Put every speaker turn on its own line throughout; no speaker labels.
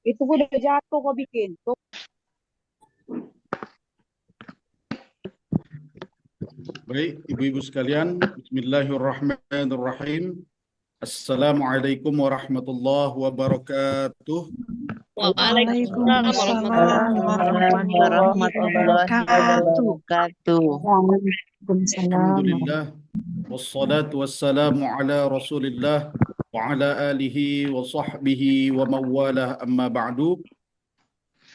Itu gue udah jatuh kok bikin. Tuh.
Baik, ibu-ibu sekalian, Bismillahirrahmanirrahim. Assalamualaikum warahmatullahi wabarakatuh.
Waalaikumsalam
Waalaikumsalam
warahmatullahi
warahmatullahi
wabarakatuh.
wabarakatuh. Waalaikumsalam.
Alhamdulillah, wassalatu wassalamu ala rasulillah wa ala alihi wa sahbihi wa mawalah amma ba'du.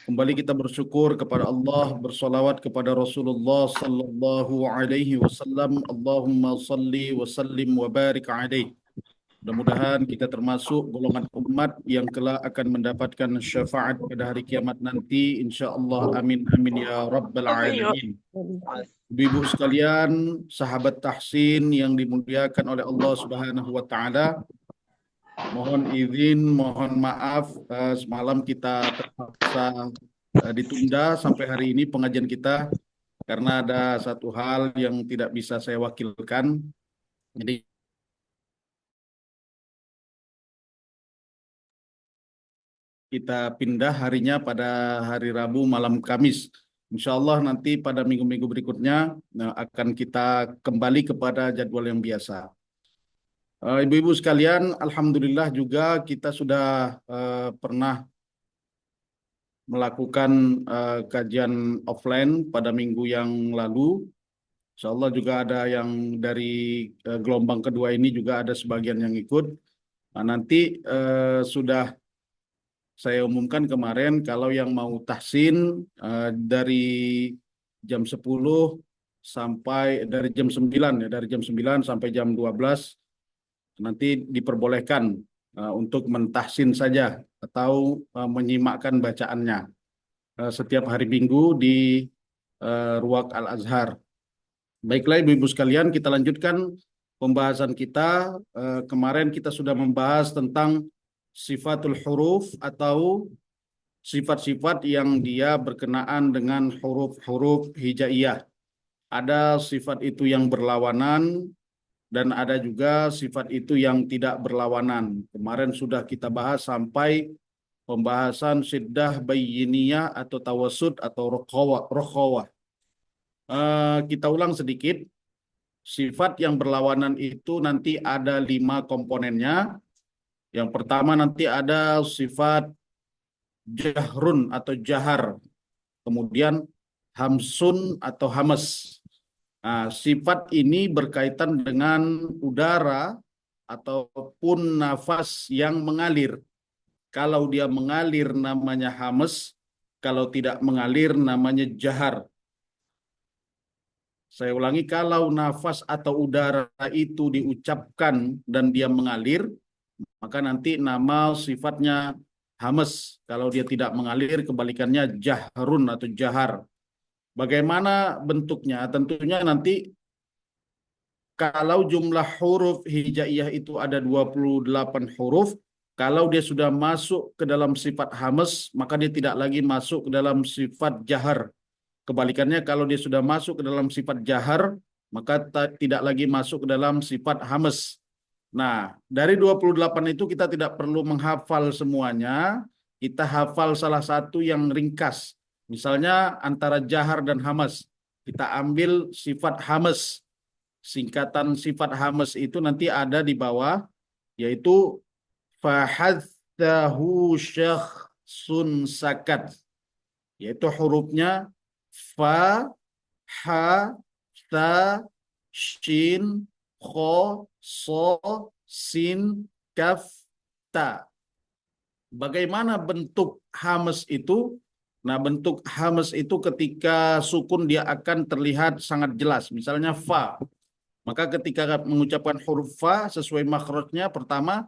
Kembali kita bersyukur kepada Allah, bersolawat kepada Rasulullah sallallahu alaihi wasallam. Allahumma salli wa sallim wa barik alaihi. Mudah-mudahan kita termasuk golongan umat yang kelak akan mendapatkan syafaat pada hari kiamat nanti. Insya Allah. Amin. Amin ya Rabbal Alamin. Ibu-ibu sekalian, sahabat tahsin yang dimuliakan oleh Allah Subhanahu wa Ta'ala, mohon izin, mohon maaf, semalam kita terpaksa ditunda sampai hari ini pengajian kita karena ada satu hal yang tidak bisa saya wakilkan. Jadi kita pindah harinya pada hari Rabu malam Kamis. Insya Allah nanti pada minggu-minggu berikutnya akan kita kembali kepada jadwal yang biasa. Ibu-ibu sekalian, Alhamdulillah juga kita sudah pernah melakukan kajian offline pada minggu yang lalu. Insya Allah juga ada yang dari gelombang kedua ini juga ada sebagian yang ikut. Nah, nanti sudah saya umumkan kemarin kalau yang mau tahsin dari jam 10 sampai dari jam 9 ya, dari jam 9 sampai jam 12 nanti diperbolehkan untuk mentahsin saja atau menyimakkan bacaannya setiap hari Minggu di Ruwaq Al-Azhar. Baiklah ibu-ibu sekalian, kita lanjutkan pembahasan kita. Kemarin kita sudah membahas tentang sifatul huruf atau sifat-sifat yang dia berkenaan dengan huruf-huruf hijaiyah. Ada sifat itu yang berlawanan dan ada juga sifat itu yang tidak berlawanan. Kemarin sudah kita bahas sampai pembahasan syiddah bayyiniyah atau tawassut atau rokhawah. Kita ulang sedikit. Sifat yang berlawanan itu nanti ada 5 komponennya. Yang pertama nanti ada sifat jahrun atau jahar. Kemudian hamsun atau hamas. Nah, sifat ini berkaitan dengan udara ataupun nafas yang mengalir. Kalau dia mengalir namanya hamas, kalau tidak mengalir namanya jahar. Saya ulangi, kalau nafas atau udara itu diucapkan dan dia mengalir, maka nanti nama sifatnya hamas. Kalau dia tidak mengalir, kebalikannya jahrun atau jahar. Bagaimana bentuknya? Tentunya nanti kalau jumlah huruf hijaiyah itu ada 28 huruf, kalau dia sudah masuk ke dalam sifat hamas, maka dia tidak lagi masuk ke dalam sifat jahar. Kebalikannya, kalau dia sudah masuk ke dalam sifat jahar, maka tidak lagi masuk ke dalam sifat hamas. Nah, dari 28 itu kita tidak perlu menghafal semuanya, kita hafal salah satu yang ringkas. Misalnya antara jahar dan hamas, kita ambil sifat hamas. Singkatan sifat hamas itu nanti ada di bawah, yaitu fahadzahu syakhsun sakat. Yaitu hurufnya fa, ha, ta, shin, kho, so, sin, kaf, ta. Bagaimana bentuk hamas itu? Nah, bentuk hamas itu ketika sukun dia akan terlihat sangat jelas. Misalnya fa. Maka ketika mengucapkan huruf fa sesuai makhrajnya, pertama,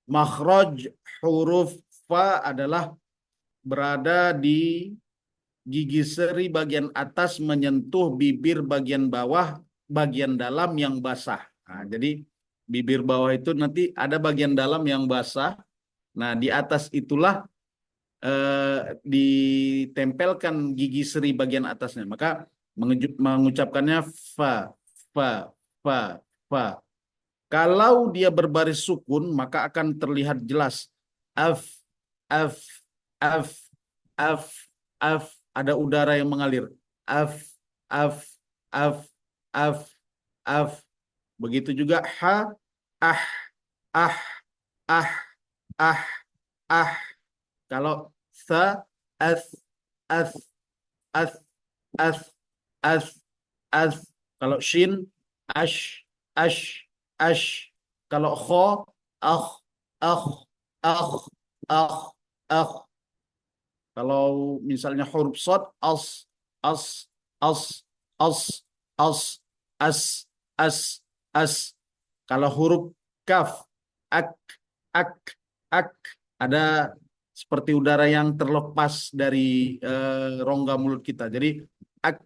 makhraj huruf fa adalah berada di gigi seri bagian atas menyentuh bibir bagian bawah, bagian dalam yang basah. Nah, jadi bibir bawah itu nanti ada bagian dalam yang basah. Nah, di atas itulah ditempelkan gigi seri bagian atasnya. Maka mengucapkannya fa, fa, fa, fa. Kalau dia berbaris sukun, maka akan terlihat jelas af, af, Af, af, af. Ada udara yang mengalir. Af, af, af, af, af. Begitu juga ha, ah, ah, ah, ah, ah. Kalau sa, as, as, as, as, as, as. Kalau shin, ash, ash, ash. Kalau kho, akh, akh, akh, akh, akh. Kalau misalnya huruf shad, as, as, as, as, as, as, as, as. Kalau huruf kaf, ak, ak, ak. Ada seperti udara yang terlepas dari rongga mulut kita. Jadi ak,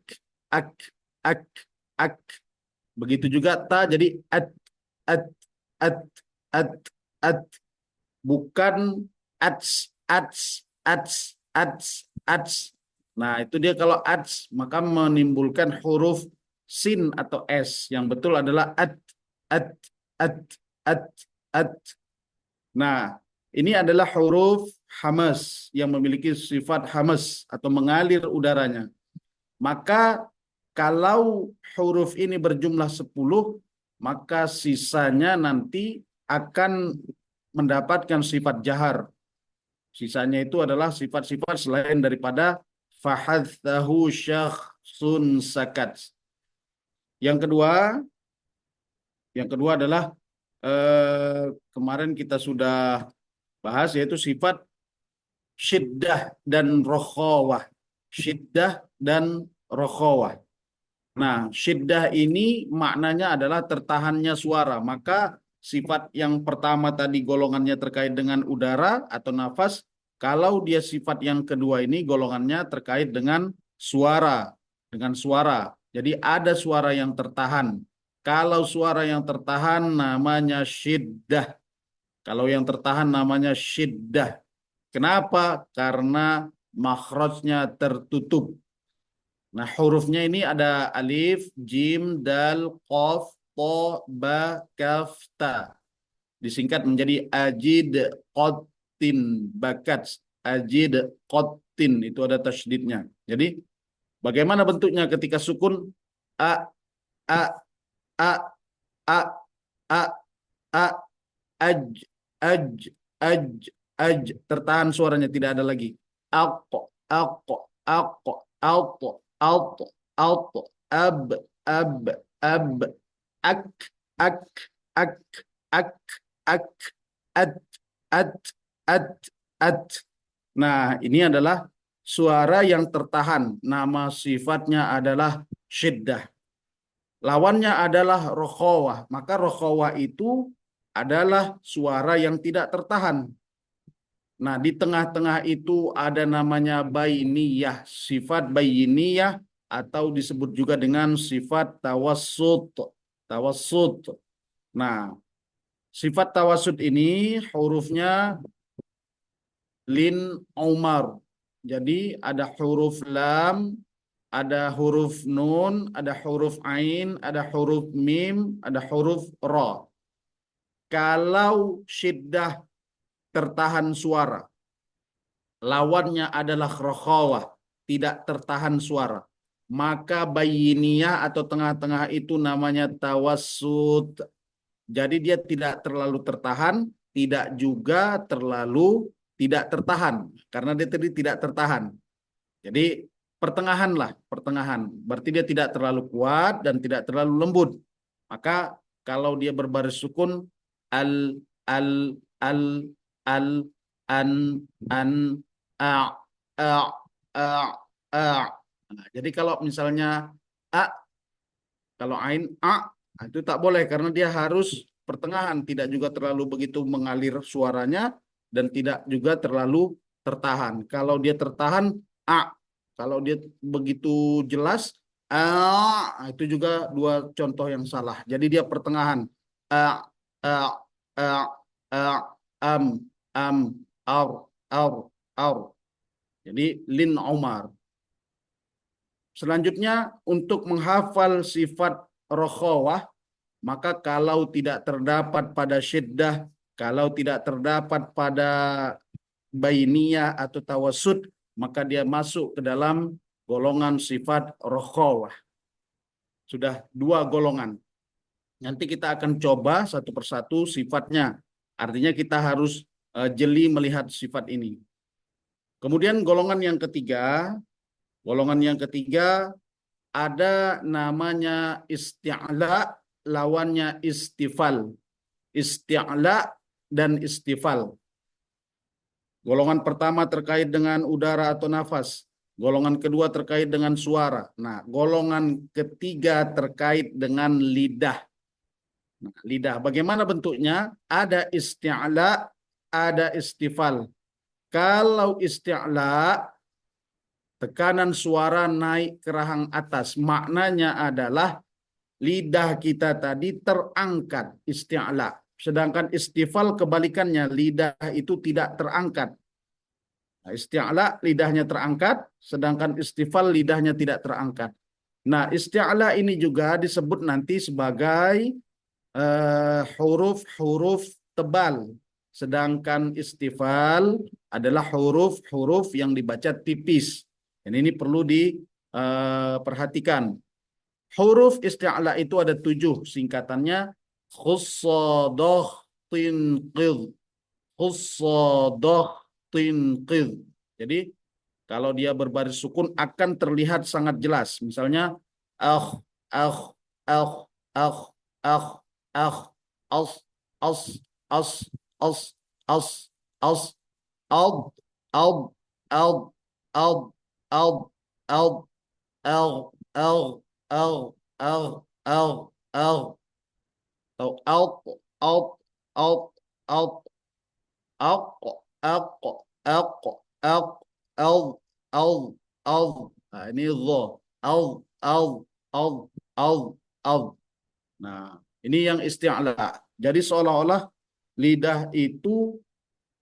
ak, ak, ak. Begitu juga ta jadi at, at, at, at, at. Bukan ats, ats, ats, ats, ats. Nah, itu dia kalau ats maka menimbulkan huruf sin atau s. Yang betul adalah at, at, at, at, at. Nah, ini adalah huruf hamas yang memiliki sifat hamas atau mengalir udaranya. Maka kalau huruf ini berjumlah 10, maka sisanya nanti akan mendapatkan sifat jahar. Sisanya itu adalah sifat-sifat selain daripada fahadzahu syakhsun sakat. Yang kedua adalah kemarin kita sudah bahas yaitu sifat syiddah dan rokhawah. Syiddah dan rokhawah. Nah, syiddah ini maknanya adalah tertahannya suara. Maka sifat yang pertama tadi golongannya terkait dengan udara atau nafas. Kalau dia sifat yang kedua ini golongannya terkait dengan suara. Dengan suara. Jadi ada suara yang tertahan. Kalau suara yang tertahan namanya syiddah. Kalau yang tertahan namanya syiddah. Kenapa? Karena makhrajnya tertutup. Nah, hurufnya ini ada alif, jim, dal, qaf, ta, ba, kaf, ta. Disingkat menjadi ajid, qatin, bakat. Ajid, qatin. Itu ada tasydidnya. Jadi, bagaimana bentuknya ketika sukun? A, a, a, a, a, a, aj, aj, aj, aj. Tertahan suaranya, tidak ada lagi. Aqo, aqo, aqo, alto, alto, alto, ab, ab, ab, ak, ak, ak, ak, ak, at, at, at, at. Nah, ini adalah suara yang tertahan. Nama sifatnya adalah syiddah. Lawannya adalah rokhawah. Maka rokhawah itu adalah suara yang tidak tertahan. Nah, di tengah-tengah itu ada namanya bainiyah, sifat bainiyah atau disebut juga dengan sifat tawassut. Tawassut. Nah, sifat tawassut ini hurufnya lin umar. Jadi ada huruf lam, ada huruf nun, ada huruf ain, ada huruf mim, ada huruf ra. Kalau syiddah tertahan suara, lawannya adalah rokhawah, tidak tertahan suara. Maka bayiniyah atau tengah-tengah itu namanya tawassut. Jadi dia tidak terlalu tertahan, tidak juga terlalu tidak tertahan. Karena dia tadi tidak tertahan. Jadi pertengahan lah, pertengahan. Berarti dia tidak terlalu kuat dan tidak terlalu lembut. Maka kalau dia berbaris sukun, al, al, al, al, an, a, a, a, a. Nah, jadi kalau misalnya a, kalau ain a, itu tak boleh karena dia harus pertengahan, tidak juga terlalu begitu mengalir suaranya dan tidak juga terlalu tertahan. Kalau dia tertahan a, kalau dia begitu jelas a, itu juga dua contoh yang salah. Jadi dia pertengahan a, a, a, a, am, ar, ar. Jadi lin umar. Selanjutnya untuk menghafal sifat rokhawah, maka kalau tidak terdapat pada syiddah, kalau tidak terdapat pada bainiyah atau tawassut, maka dia masuk ke dalam golongan sifat rokhawah. Sudah 2 golongan. Nanti kita akan coba satu persatu sifatnya. Artinya kita harus jeli melihat sifat ini. Kemudian golongan yang ketiga ada namanya isti'la, lawannya istifal. Isti'la dan istifal. Golongan pertama terkait dengan udara atau nafas. Golongan kedua terkait dengan suara. Nah, golongan ketiga terkait dengan lidah. Nah, lidah, bagaimana bentuknya? Ada isti'la, ada istifal. Kalau isti'la, tekanan suara naik ke rahang atas. Maknanya adalah lidah kita tadi terangkat, isti'la. Sedangkan istifal kebalikannya, lidah itu tidak terangkat. Nah, isti'la lidahnya terangkat, sedangkan istifal lidahnya tidak terangkat. Nah, isti'la ini juga disebut nanti sebagai huruf-huruf tebal. Sedangkan istifal adalah huruf-huruf yang dibaca tipis. Dan ini perlu diperhatikan. Huruf isti'la itu ada 7 singkatannya. Khussadah tinqidh. Khussadah tinqidh. Jadi kalau dia berbaris sukun akan terlihat sangat jelas. Misalnya akh, akh, akh, akh, akh, akh, as, as, as, as, as, as, ad, ad, ad, ad, ad, ad, al, al, al, al, al, al, atau alt, alt, alt, alt, alt, alt, alt, alt, al, al, al. Nah, ini dha. Al, al, al, al, al. Nah, ini yang isti'la. Jadi seolah-olah lidah itu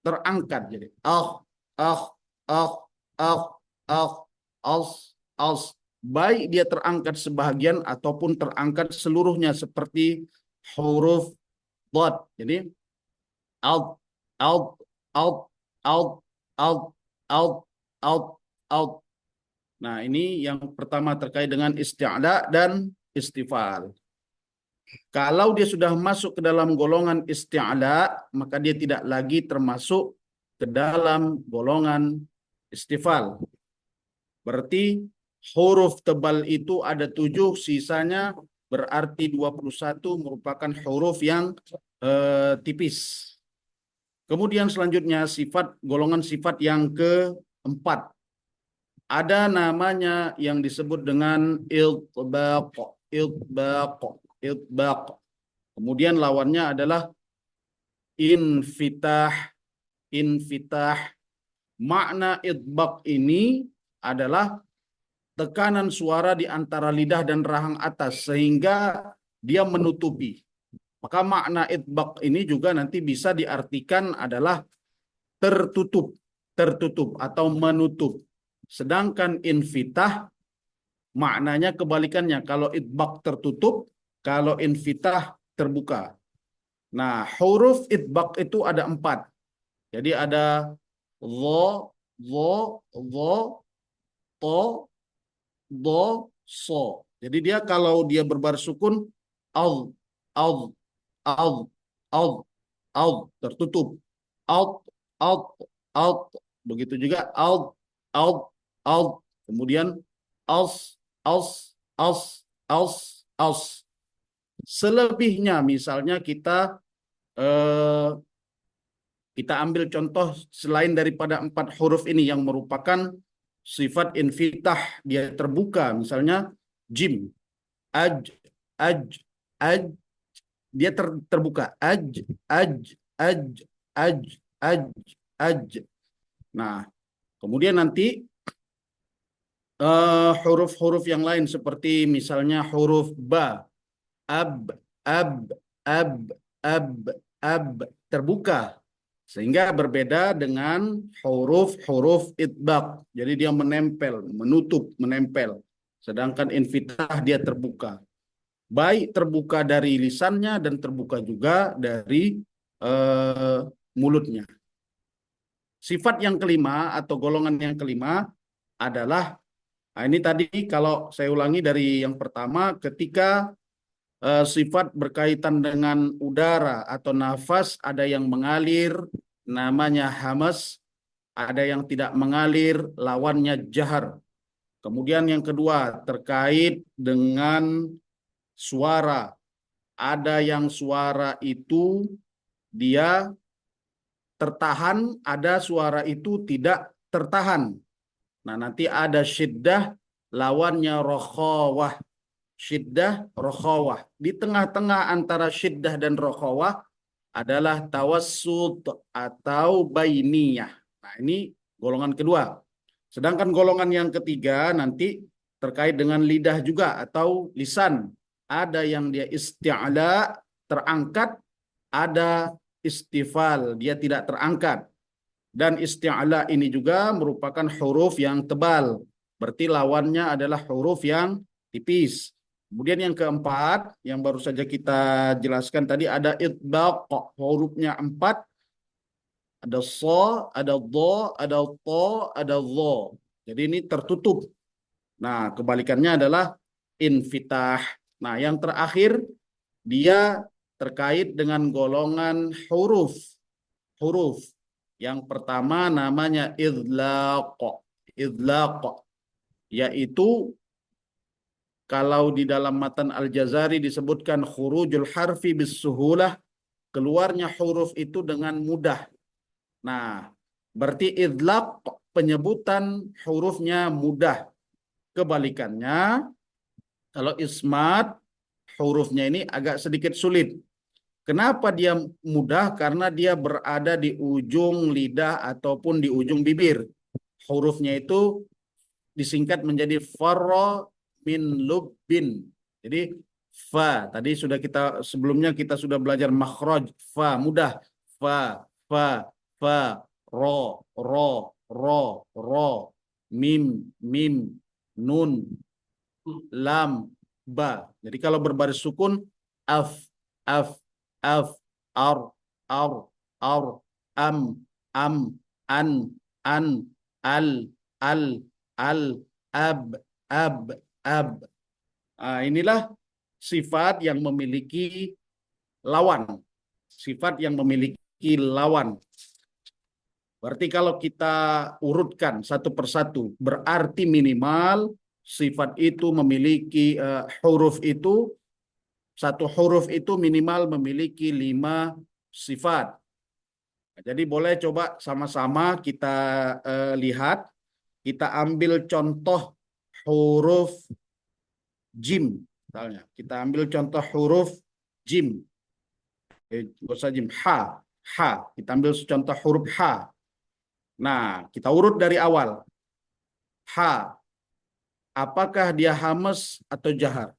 terangkat. Jadi ah, ah, ah, ah, ah, as, as. Baik dia terangkat sebahagian ataupun terangkat seluruhnya seperti huruf dhad. Jadi out, out, out, out, out, out, out, out. Nah, ini yang pertama terkait dengan isti'la dan istifal. Kalau dia sudah masuk ke dalam golongan isti'la, maka dia tidak lagi termasuk ke dalam golongan istifal. Berarti huruf tebal itu ada 7, sisanya berarti 21 merupakan huruf yang tipis. Kemudian selanjutnya golongan sifat yang keempat. Ada namanya yang disebut dengan iltbaq. Kemudian lawannya adalah infitah. Makna itbaq ini adalah tekanan suara di antara lidah dan rahang atas sehingga dia menutupi. Maka makna itbaq ini juga nanti bisa diartikan adalah tertutup atau menutup. Sedangkan infitah maknanya kebalikannya. Kalau itbaq tertutup, kalau infitah terbuka. Nah, huruf itbaq itu ada 4. Jadi ada dha, to, do, so. Jadi dia kalau dia berbaris sukun al, tertutup. Out. Begitu juga out. Kemudian als. Selebihnya misalnya kita ambil contoh selain daripada 4 huruf ini yang merupakan sifat infitah, dia terbuka, misalnya jim, aj, dia terbuka, aj. Nah, kemudian nanti huruf-huruf yang lain seperti misalnya huruf ba, ab, terbuka. Sehingga berbeda dengan huruf-huruf itbaq. Jadi dia menempel, menutup, menempel. Sedangkan infitah dia terbuka. Baik terbuka dari lisannya dan terbuka juga dari mulutnya. Sifat yang kelima atau golongan yang kelima adalah, nah ini tadi kalau saya ulangi dari yang pertama, ketika sifat berkaitan dengan udara atau nafas, ada yang mengalir, namanya hamas, ada yang tidak mengalir, lawannya jahar. Kemudian yang kedua, terkait dengan suara, ada yang suara itu dia tertahan, ada suara itu tidak tertahan. Nah, nanti ada syiddah, lawannya rokhawah. Syiddah, rokhawah. Di tengah-tengah antara syiddah dan rokhawah adalah tawassut atau bainiyah. Nah, ini golongan kedua. Sedangkan golongan yang ketiga nanti terkait dengan lidah juga atau lisan. Ada yang dia isti'la, terangkat, ada istifal, dia tidak terangkat. Dan isti'la ini juga merupakan huruf yang tebal. Berarti lawannya adalah huruf yang tipis. Kemudian yang keempat, yang baru saja kita jelaskan tadi, ada itbaq, hurufnya 4. Ada so, ada do, ada to, ada zo. Jadi ini tertutup. Nah, kebalikannya adalah infitah. Nah, yang terakhir, dia terkait dengan golongan huruf. Huruf. Yang pertama namanya idlaq. Idlaq. Yaitu kalau di dalam matan Al-Jazari disebutkan khurujul harfi bisuhulah, keluarnya huruf itu dengan mudah. Nah, berarti idlaq penyebutan hurufnya mudah. Kebalikannya, kalau ismat hurufnya ini agak sedikit sulit. Kenapa dia mudah? Karena dia berada di ujung lidah ataupun di ujung bibir. Hurufnya itu disingkat menjadi farra min lubbin. Jadi fa, tadi sudah sebelumnya kita sudah belajar makhraj, fa mudah, fa, ro, mim, nun, lam, ba. Jadi kalau berbaris sukun, af, af, ar, am, an, al, ab. Nah, inilah sifat yang memiliki lawan. Sifat yang memiliki lawan. Berarti kalau kita urutkan satu persatu, berarti minimal sifat itu memiliki huruf itu, satu huruf itu minimal memiliki 5 sifat. Nah, jadi boleh coba sama-sama kita lihat. Kita ambil contoh huruf jim. Misalnya, kita ambil contoh huruf jim. Gak usah jim, ha. Kita ambil contoh huruf ha. Nah, kita urut dari awal. Ha. Apakah dia hamas atau jahar?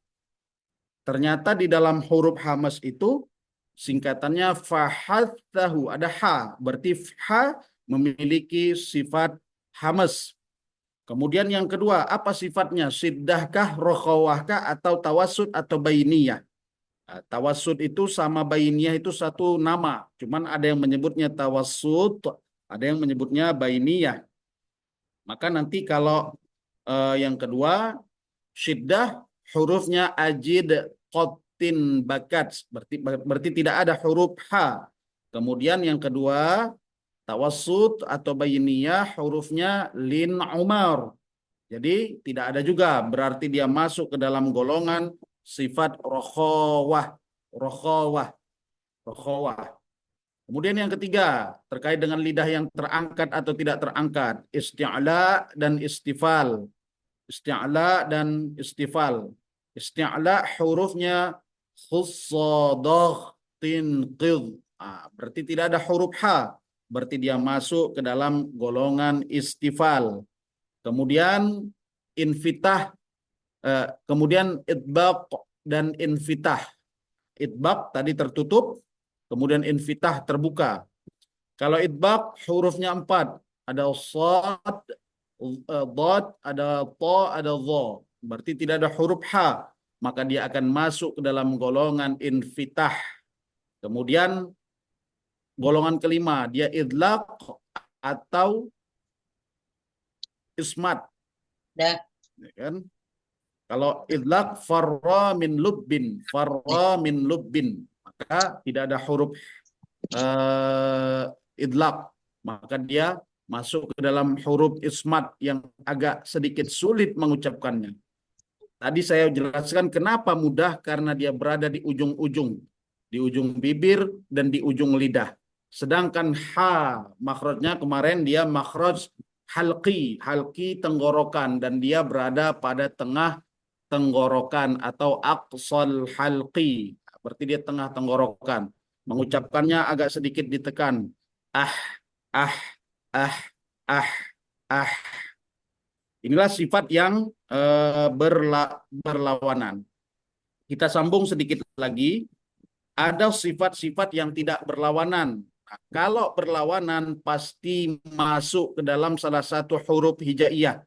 Ternyata di dalam huruf hamas itu singkatannya fahathahu, ada ha. Berarti ha memiliki sifat hamas. Kemudian yang kedua, apa sifatnya? Siddahkah, rokhawahkah, atau tawassut atau bainiyah? Nah, tawassut itu sama bainiyah itu satu nama. Cuman ada yang menyebutnya tawassut, ada yang menyebutnya bainiyah. Maka nanti kalau yang kedua, syiddah hurufnya ajid qatin bakat. Berarti tidak ada huruf ha. Kemudian yang kedua, tawassut atau bainiyah hurufnya lin umar. Jadi tidak ada juga, berarti dia masuk ke dalam golongan sifat rokhawah. Kemudian yang ketiga, terkait dengan lidah yang terangkat atau tidak terangkat, isti'la dan istifal. Isti'la dan istifal. Isti'la hurufnya khussadah tinqidh. Berarti tidak ada huruf ha. Berarti dia masuk ke dalam golongan istifal. Kemudian infitah, kemudian itbaq dan infitah. Itbaq tadi tertutup, kemudian infitah terbuka. Kalau itbaq hurufnya 4, ada shad, dhad, ada ta, ada dha. Berarti tidak ada huruf ha, maka dia akan masuk ke dalam golongan infitah. Kemudian golongan kelima, dia idlaq atau ismat.
Dah.
Ya kan? Kalau idlaq farra min lubbin, maka tidak ada huruf idlaq, maka dia masuk ke dalam huruf ismat yang agak sedikit sulit mengucapkannya. Tadi saya jelaskan kenapa mudah, karena dia berada di ujung bibir dan di ujung lidah. Sedangkan ha makhrajnya kemarin dia makhraj halqi tenggorokan, dan dia berada pada tengah tenggorokan atau aqsal halqi, berarti dia tengah tenggorokan. Mengucapkannya agak sedikit ditekan. Ah, ah, ah, ah, ah. Inilah sifat yang berlawanan. Kita sambung sedikit lagi. Ada sifat-sifat yang tidak berlawanan. Nah, kalau berlawanan pasti masuk ke dalam salah satu huruf hijaiyah.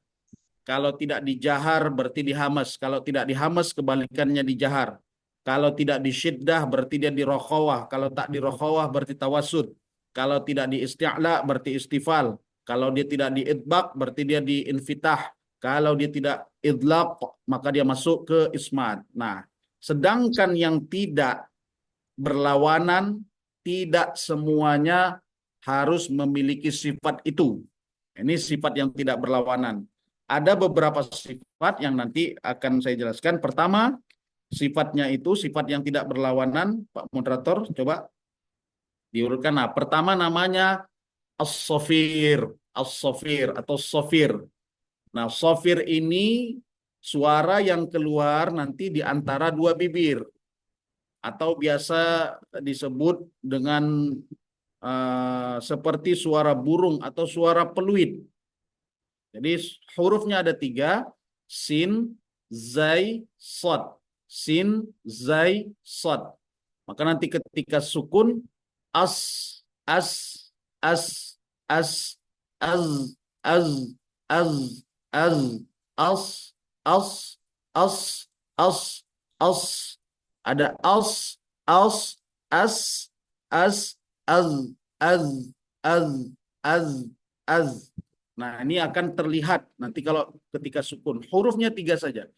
Kalau tidak dijahar berarti dihamas. Kalau tidak dihamas kebalikannya dijahar. Kalau tidak disyiddah berarti dia dirokhawah. Kalau tak dirokhawah berarti tawasud. Kalau tidak diisti'la berarti istifal. Kalau dia tidak diidbaq berarti dia diinfitah. Kalau dia tidak idlaq maka dia masuk ke ismat. Nah, sedangkan yang tidak berlawanan tidak semuanya harus memiliki sifat itu. Ini sifat yang tidak berlawanan. Ada beberapa sifat yang nanti akan saya jelaskan. Pertama, sifatnya itu sifat yang tidak berlawanan. Pak moderator, coba diurutkan. Nah, pertama namanya as-safir atau safir. Nah, safir ini suara yang keluar nanti di antara dua bibir, atau biasa disebut dengan seperti suara burung atau suara peluit. Jadi hurufnya ada 3, sin, zai, sod. Sin, zai, sod. Maka nanti ketika sukun, as, as, as, as, az, az, az, az, as, as, as, as, as. Ada as, as, as, az, az. Nah, ini akan terlihat nanti kalau ketika sukun. Hurufnya 3 saja.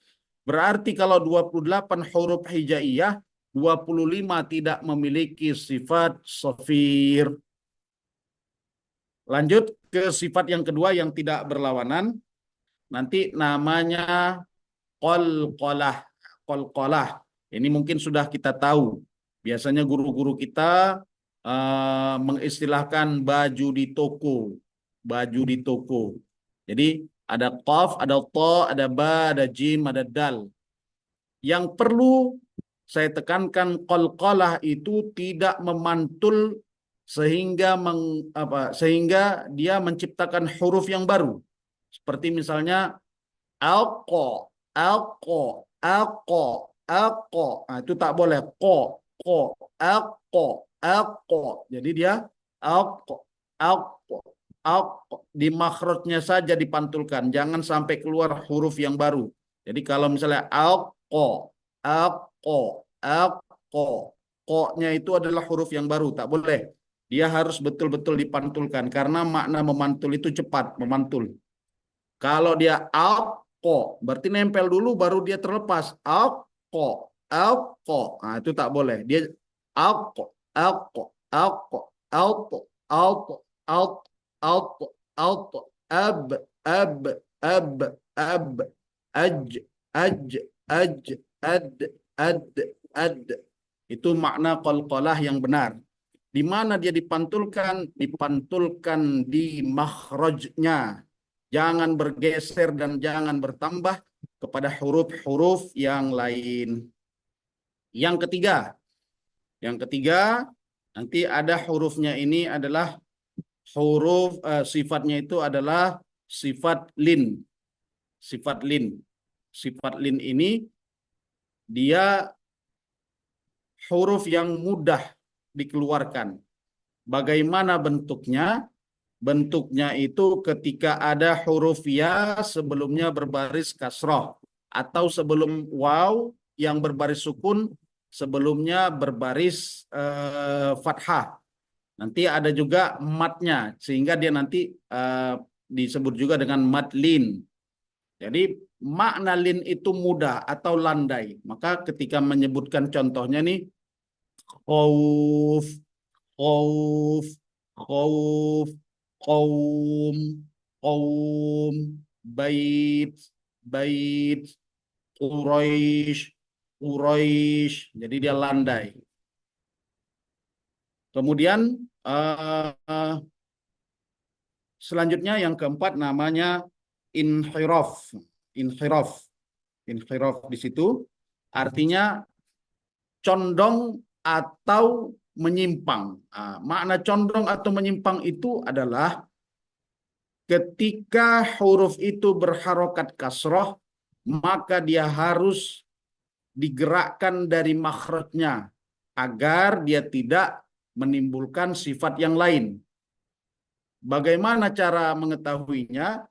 Berarti kalau 28 huruf hijaiyah, 25 tidak memiliki sifat safir. Lanjut ke sifat yang kedua yang tidak berlawanan. Nanti namanya qalqalah. Qalqalah. Ini mungkin sudah kita tahu. Biasanya guru-guru kita mengistilahkan baju di toko. Baju di toko. Jadi ada qaf, ada ta, ada ba, ada jim, ada dal. Yang perlu saya tekankan, qalqalah itu tidak memantul sehingga sehingga dia menciptakan huruf yang baru. Seperti misalnya alqa, alqa, alqa, alqa. Nah, itu tak boleh. Ko, alqa, alqa. Jadi dia alqa, alqa. Di makhrajnya saja dipantulkan, jangan sampai keluar huruf yang baru. Jadi kalau misalnya alqa, ko-nya itu adalah huruf yang baru, tak boleh. Dia harus betul-betul dipantulkan karena makna memantul itu cepat, memantul. Kalau dia alqa, berarti nempel dulu baru dia terlepas. Alqa. Nah, itu tak boleh. Dia alqa, ab, ad. Itu makna qalqalah yang benar. Di mana dia dipantulkan? Dipantulkan di makhrajnya. Jangan bergeser dan jangan bertambah kepada huruf-huruf yang lain. Yang ketiga, nanti ada hurufnya ini adalah huruf sifatnya itu adalah sifat lin. Sifat lin. Sifat lin ini dia huruf yang mudah dikeluarkan. Bagaimana bentuknya? Bentuknya itu ketika ada huruf ya sebelumnya berbaris kasroh, atau sebelum waw yang berbaris sukun sebelumnya berbaris fathah. Nanti ada juga matnya, sehingga dia nanti disebut juga dengan mat lin. Jadi makna lin itu mudah atau landai. Maka ketika menyebutkan contohnya nih, khauf, khauf, khauf, qaum, qaum, bait, bait, Quraisy, Quraisy. Jadi dia landai. Kemudian selanjutnya yang keempat namanya inhiraf. Inhiraf. Inhiraf di situ artinya condong atau menyimpang. Makna condong atau menyimpang itu adalah ketika huruf itu berharokat kasroh, maka dia harus digerakkan dari makhrajnya agar dia tidak menimbulkan sifat yang lain. Bagaimana cara mengetahuinya?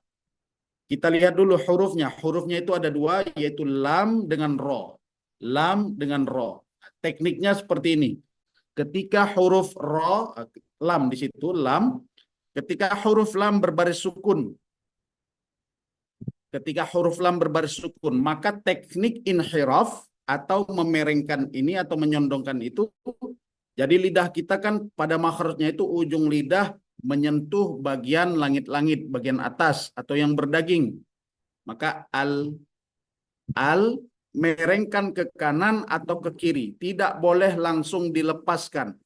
Kita lihat dulu hurufnya. Hurufnya itu ada dua, yaitu lam dengan ro. Lam dengan ro. Tekniknya seperti ini. Ketika huruf ro, lam di situ, lam. Ketika huruf lam berbaris sukun. Ketika huruf lam berbaris sukun, maka teknik inhiraf atau memerengkan ini atau menyondongkan itu. Jadi lidah kita kan pada makhrajnya itu ujung lidah menyentuh bagian langit-langit, bagian atas atau yang berdaging. Maka al merengkan ke kanan atau ke kiri, tidak boleh langsung dilepaskan.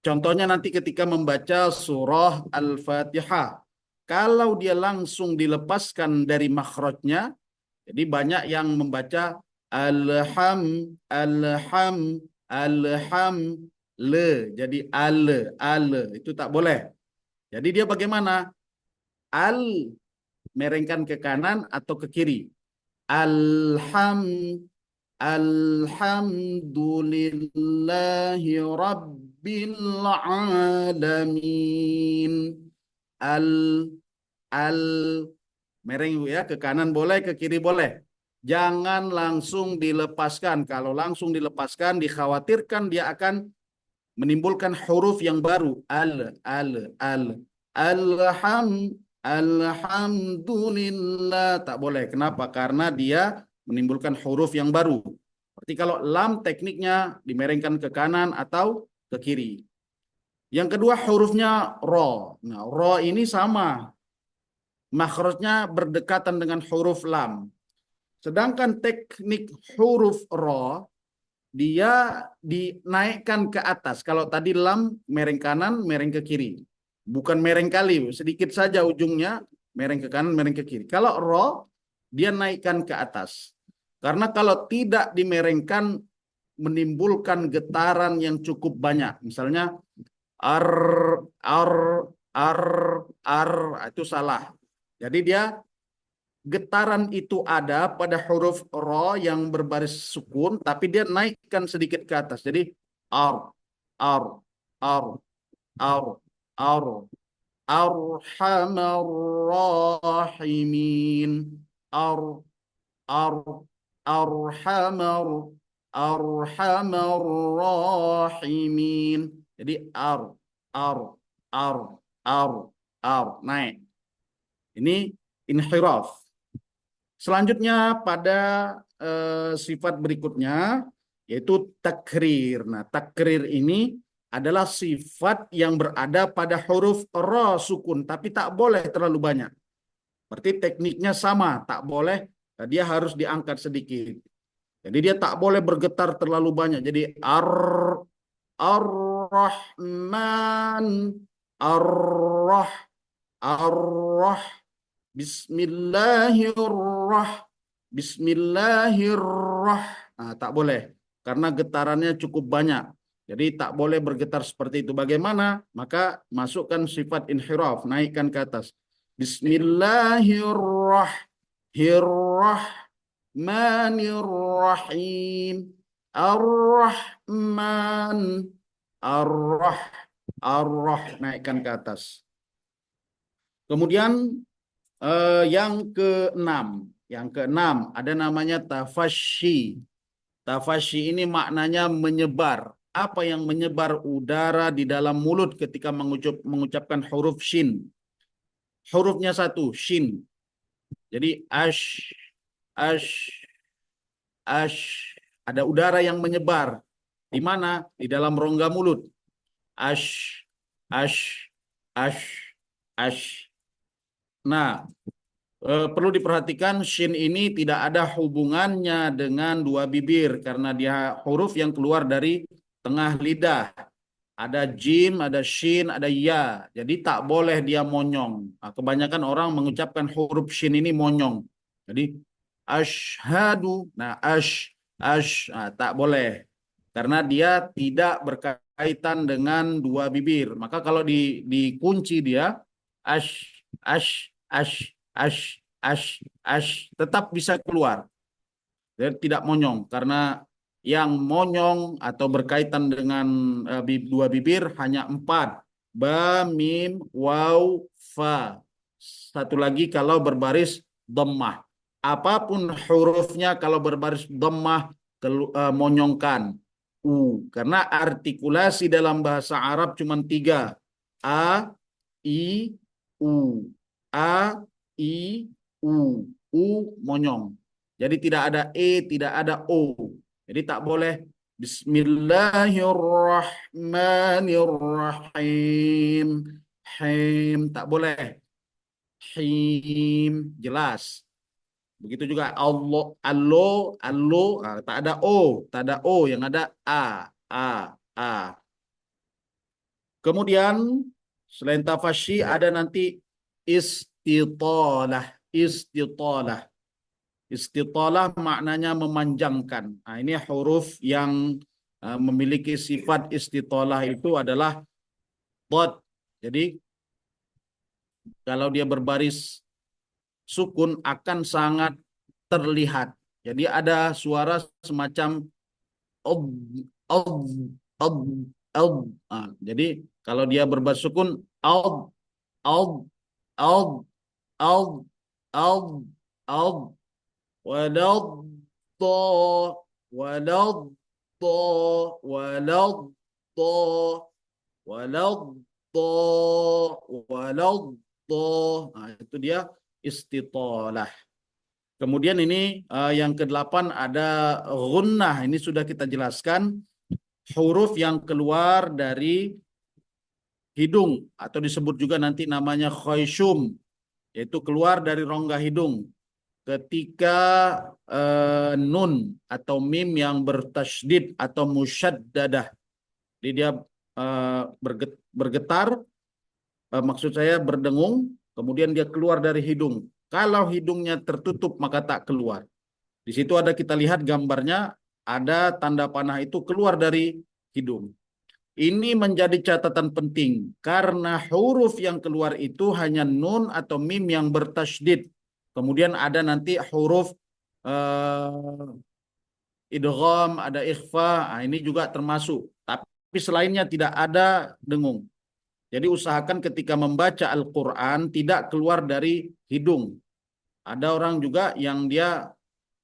Contohnya nanti ketika membaca surah Al-Fatihah, kalau dia langsung dilepaskan dari makhrajnya, jadi banyak yang membaca alham, alham, alham, le, jadi ale, itu tak boleh. Jadi dia bagaimana? Al merengkan ke kanan atau ke kiri. Alhamdulillahi rabbil alamin. Al al mereng ya, ke kanan boleh, ke kiri boleh. Jangan langsung dilepaskan. Kalau langsung dilepaskan, dikhawatirkan dia akan menimbulkan huruf yang baru. Alhamdulillah. Tak boleh. Kenapa? Karena dia menimbulkan huruf yang baru. Berarti kalau lam tekniknya dimerengkan ke kanan atau ke kiri. Yang kedua hurufnya ro. Nah, ro ini sama. Makhrajnya berdekatan dengan huruf lam. Sedangkan teknik huruf ro, dia dinaikkan ke atas. Kalau tadi lam mereng kanan, mereng ke kiri. Bukan mereng kali, sedikit saja ujungnya, mereng ke kanan, mereng ke kiri. Kalau ro, dia naikkan ke atas. Karena kalau tidak dimerengkan, menimbulkan getaran yang cukup banyak. Misalnya, ar, ar, ar, itu salah. Jadi dia getaran itu ada pada huruf ro yang berbaris sukun, tapi dia naikkan sedikit ke atas. Jadi ar, ar, ar, ar, ar, arhamar rahimin, ar, ar, arhamar, arhamar rahimin. Jadi ar, ar, ar, ar, naik. Ini inhiraf. Selanjutnya pada sifat berikutnya yaitu takrir. Nah, takrir ini adalah sifat yang berada pada huruf ro sukun, tapi tak boleh terlalu banyak. Berarti tekniknya sama, tak boleh, dia harus diangkat sedikit. Jadi dia tak boleh bergetar terlalu banyak. Jadi ar-Rahman, ar-Rah, ar-Rah, Bismillahirrahmanirrahim. Tak boleh karena getarannya cukup banyak. Jadi tak boleh bergetar seperti itu. Bagaimana? Maka masukkan sifat inhiraf, naikkan ke atas. Bismillahirrahmanirrahim. Ar-Rahman, ar-Rah, naikkan ke atas. Kemudian yang keenam, ada namanya tafasyi. Tafasyi ini maknanya menyebar apa yang menyebar udara di dalam mulut ketika mengucapkan huruf shin. Hurufnya satu, shin. Jadi ash, ash, ash. Ada udara yang menyebar. Di mana? Di dalam rongga mulut. Ash, ash, ash, ash. Nah, perlu diperhatikan shin ini tidak ada hubungannya dengan dua bibir karena dia huruf yang keluar dari tengah lidah. Ada jim, ada shin, ada ya. Jadi tak boleh dia monyong. Nah, kebanyakan orang mengucapkan huruf shin ini monyong. Jadi ashhadu. Nah, nah, tak boleh. Karena dia tidak berkaitan dengan dua bibir. Maka kalau dikunci dia ash, ash, ash, ash, ash, ash, tetap bisa keluar. Jadi tidak monyong karena yang monyong atau berkaitan dengan dua bibir hanya 4. Ba, mim, waw, fa. Satu lagi kalau berbaris dhammah. Apapun hurufnya kalau berbaris dhammah monyongkan. Karena artikulasi dalam bahasa Arab cuma 3. A, I, U. A, I, U. U monyong. Jadi tidak ada E, tidak ada O. Jadi tak boleh Bismillahirrahmanirrahim. Him, tak boleh. Him, jelas. Begitu juga Allah, allo, allo, tak ada O, tak ada O, yang ada A, A. Kemudian selain tafasyi ada nanti istitalah, istitalah. Istitalah maknanya memanjangkan. Nah, ini huruf yang memiliki sifat istitalah itu adalah dhad. Jadi kalau dia berbaris sukun akan sangat terlihat. Jadi ada suara semacam ob, ob, ob, ob. Nah, jadi kalau dia berbaris sukun ob, ob, ob, ob, ob, ob. Waladh waladh waladh waladh waladh. Nah, itu dia istitalah. Kemudian ini yang ke-8 ada ghunnah. Ini sudah kita jelaskan, huruf yang keluar dari hidung atau disebut juga nanti namanya khayshum, yaitu keluar dari rongga hidung. Ketika nun atau mim yang bertasydid atau musyaddadah, jadi dia bergetar, maksud saya berdengung, kemudian dia keluar dari hidung. Kalau hidungnya tertutup maka tak keluar. Di situ ada kita lihat gambarnya, ada tanda panah itu keluar dari hidung. Ini menjadi catatan penting karena huruf yang keluar itu hanya nun atau mim yang bertasydid. Kemudian ada nanti huruf idgham, ada ikhfa, nah, ini juga termasuk. Tapi selainnya tidak ada dengung. Jadi usahakan ketika membaca Al-Quran tidak keluar dari hidung. Ada orang juga yang dia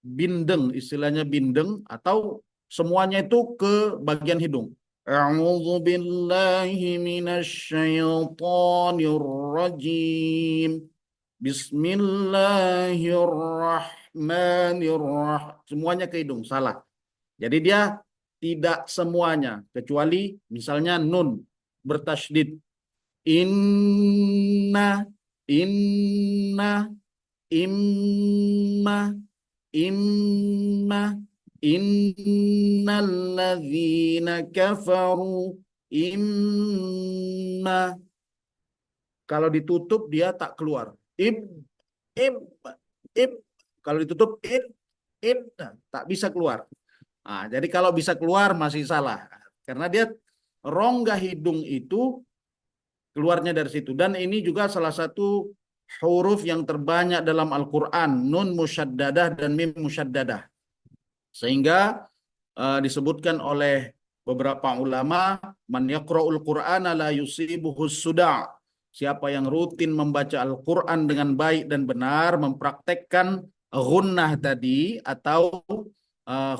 bindeng, istilahnya bindeng, atau semuanya itu ke bagian hidung. A'udzu billahi minasyaitonir rajim. Bismillahirrahmanirrahim. Semuanya ke hidung, salah. Jadi dia tidak semuanya, kecuali misalnya nun bertasydid. Inna, inna, imma, imma, innalladzina kafaru, imma. Kalau ditutup dia tak keluar. Ib, ib, ib. Kalau ditutup ib, tak bisa keluar. Nah, jadi kalau bisa keluar masih salah. Karena dia rongga hidung itu keluarnya dari situ. Dan ini juga salah satu huruf yang terbanyak dalam Al-Quran. Nun musyaddadah dan mim musyaddadah. Sehingga disebutkan oleh beberapa ulama, man yaqra'ul Qur'ana la yusibuhus suda'. Siapa yang rutin membaca Al-Quran dengan baik dan benar, mempraktekkan ghunnah tadi atau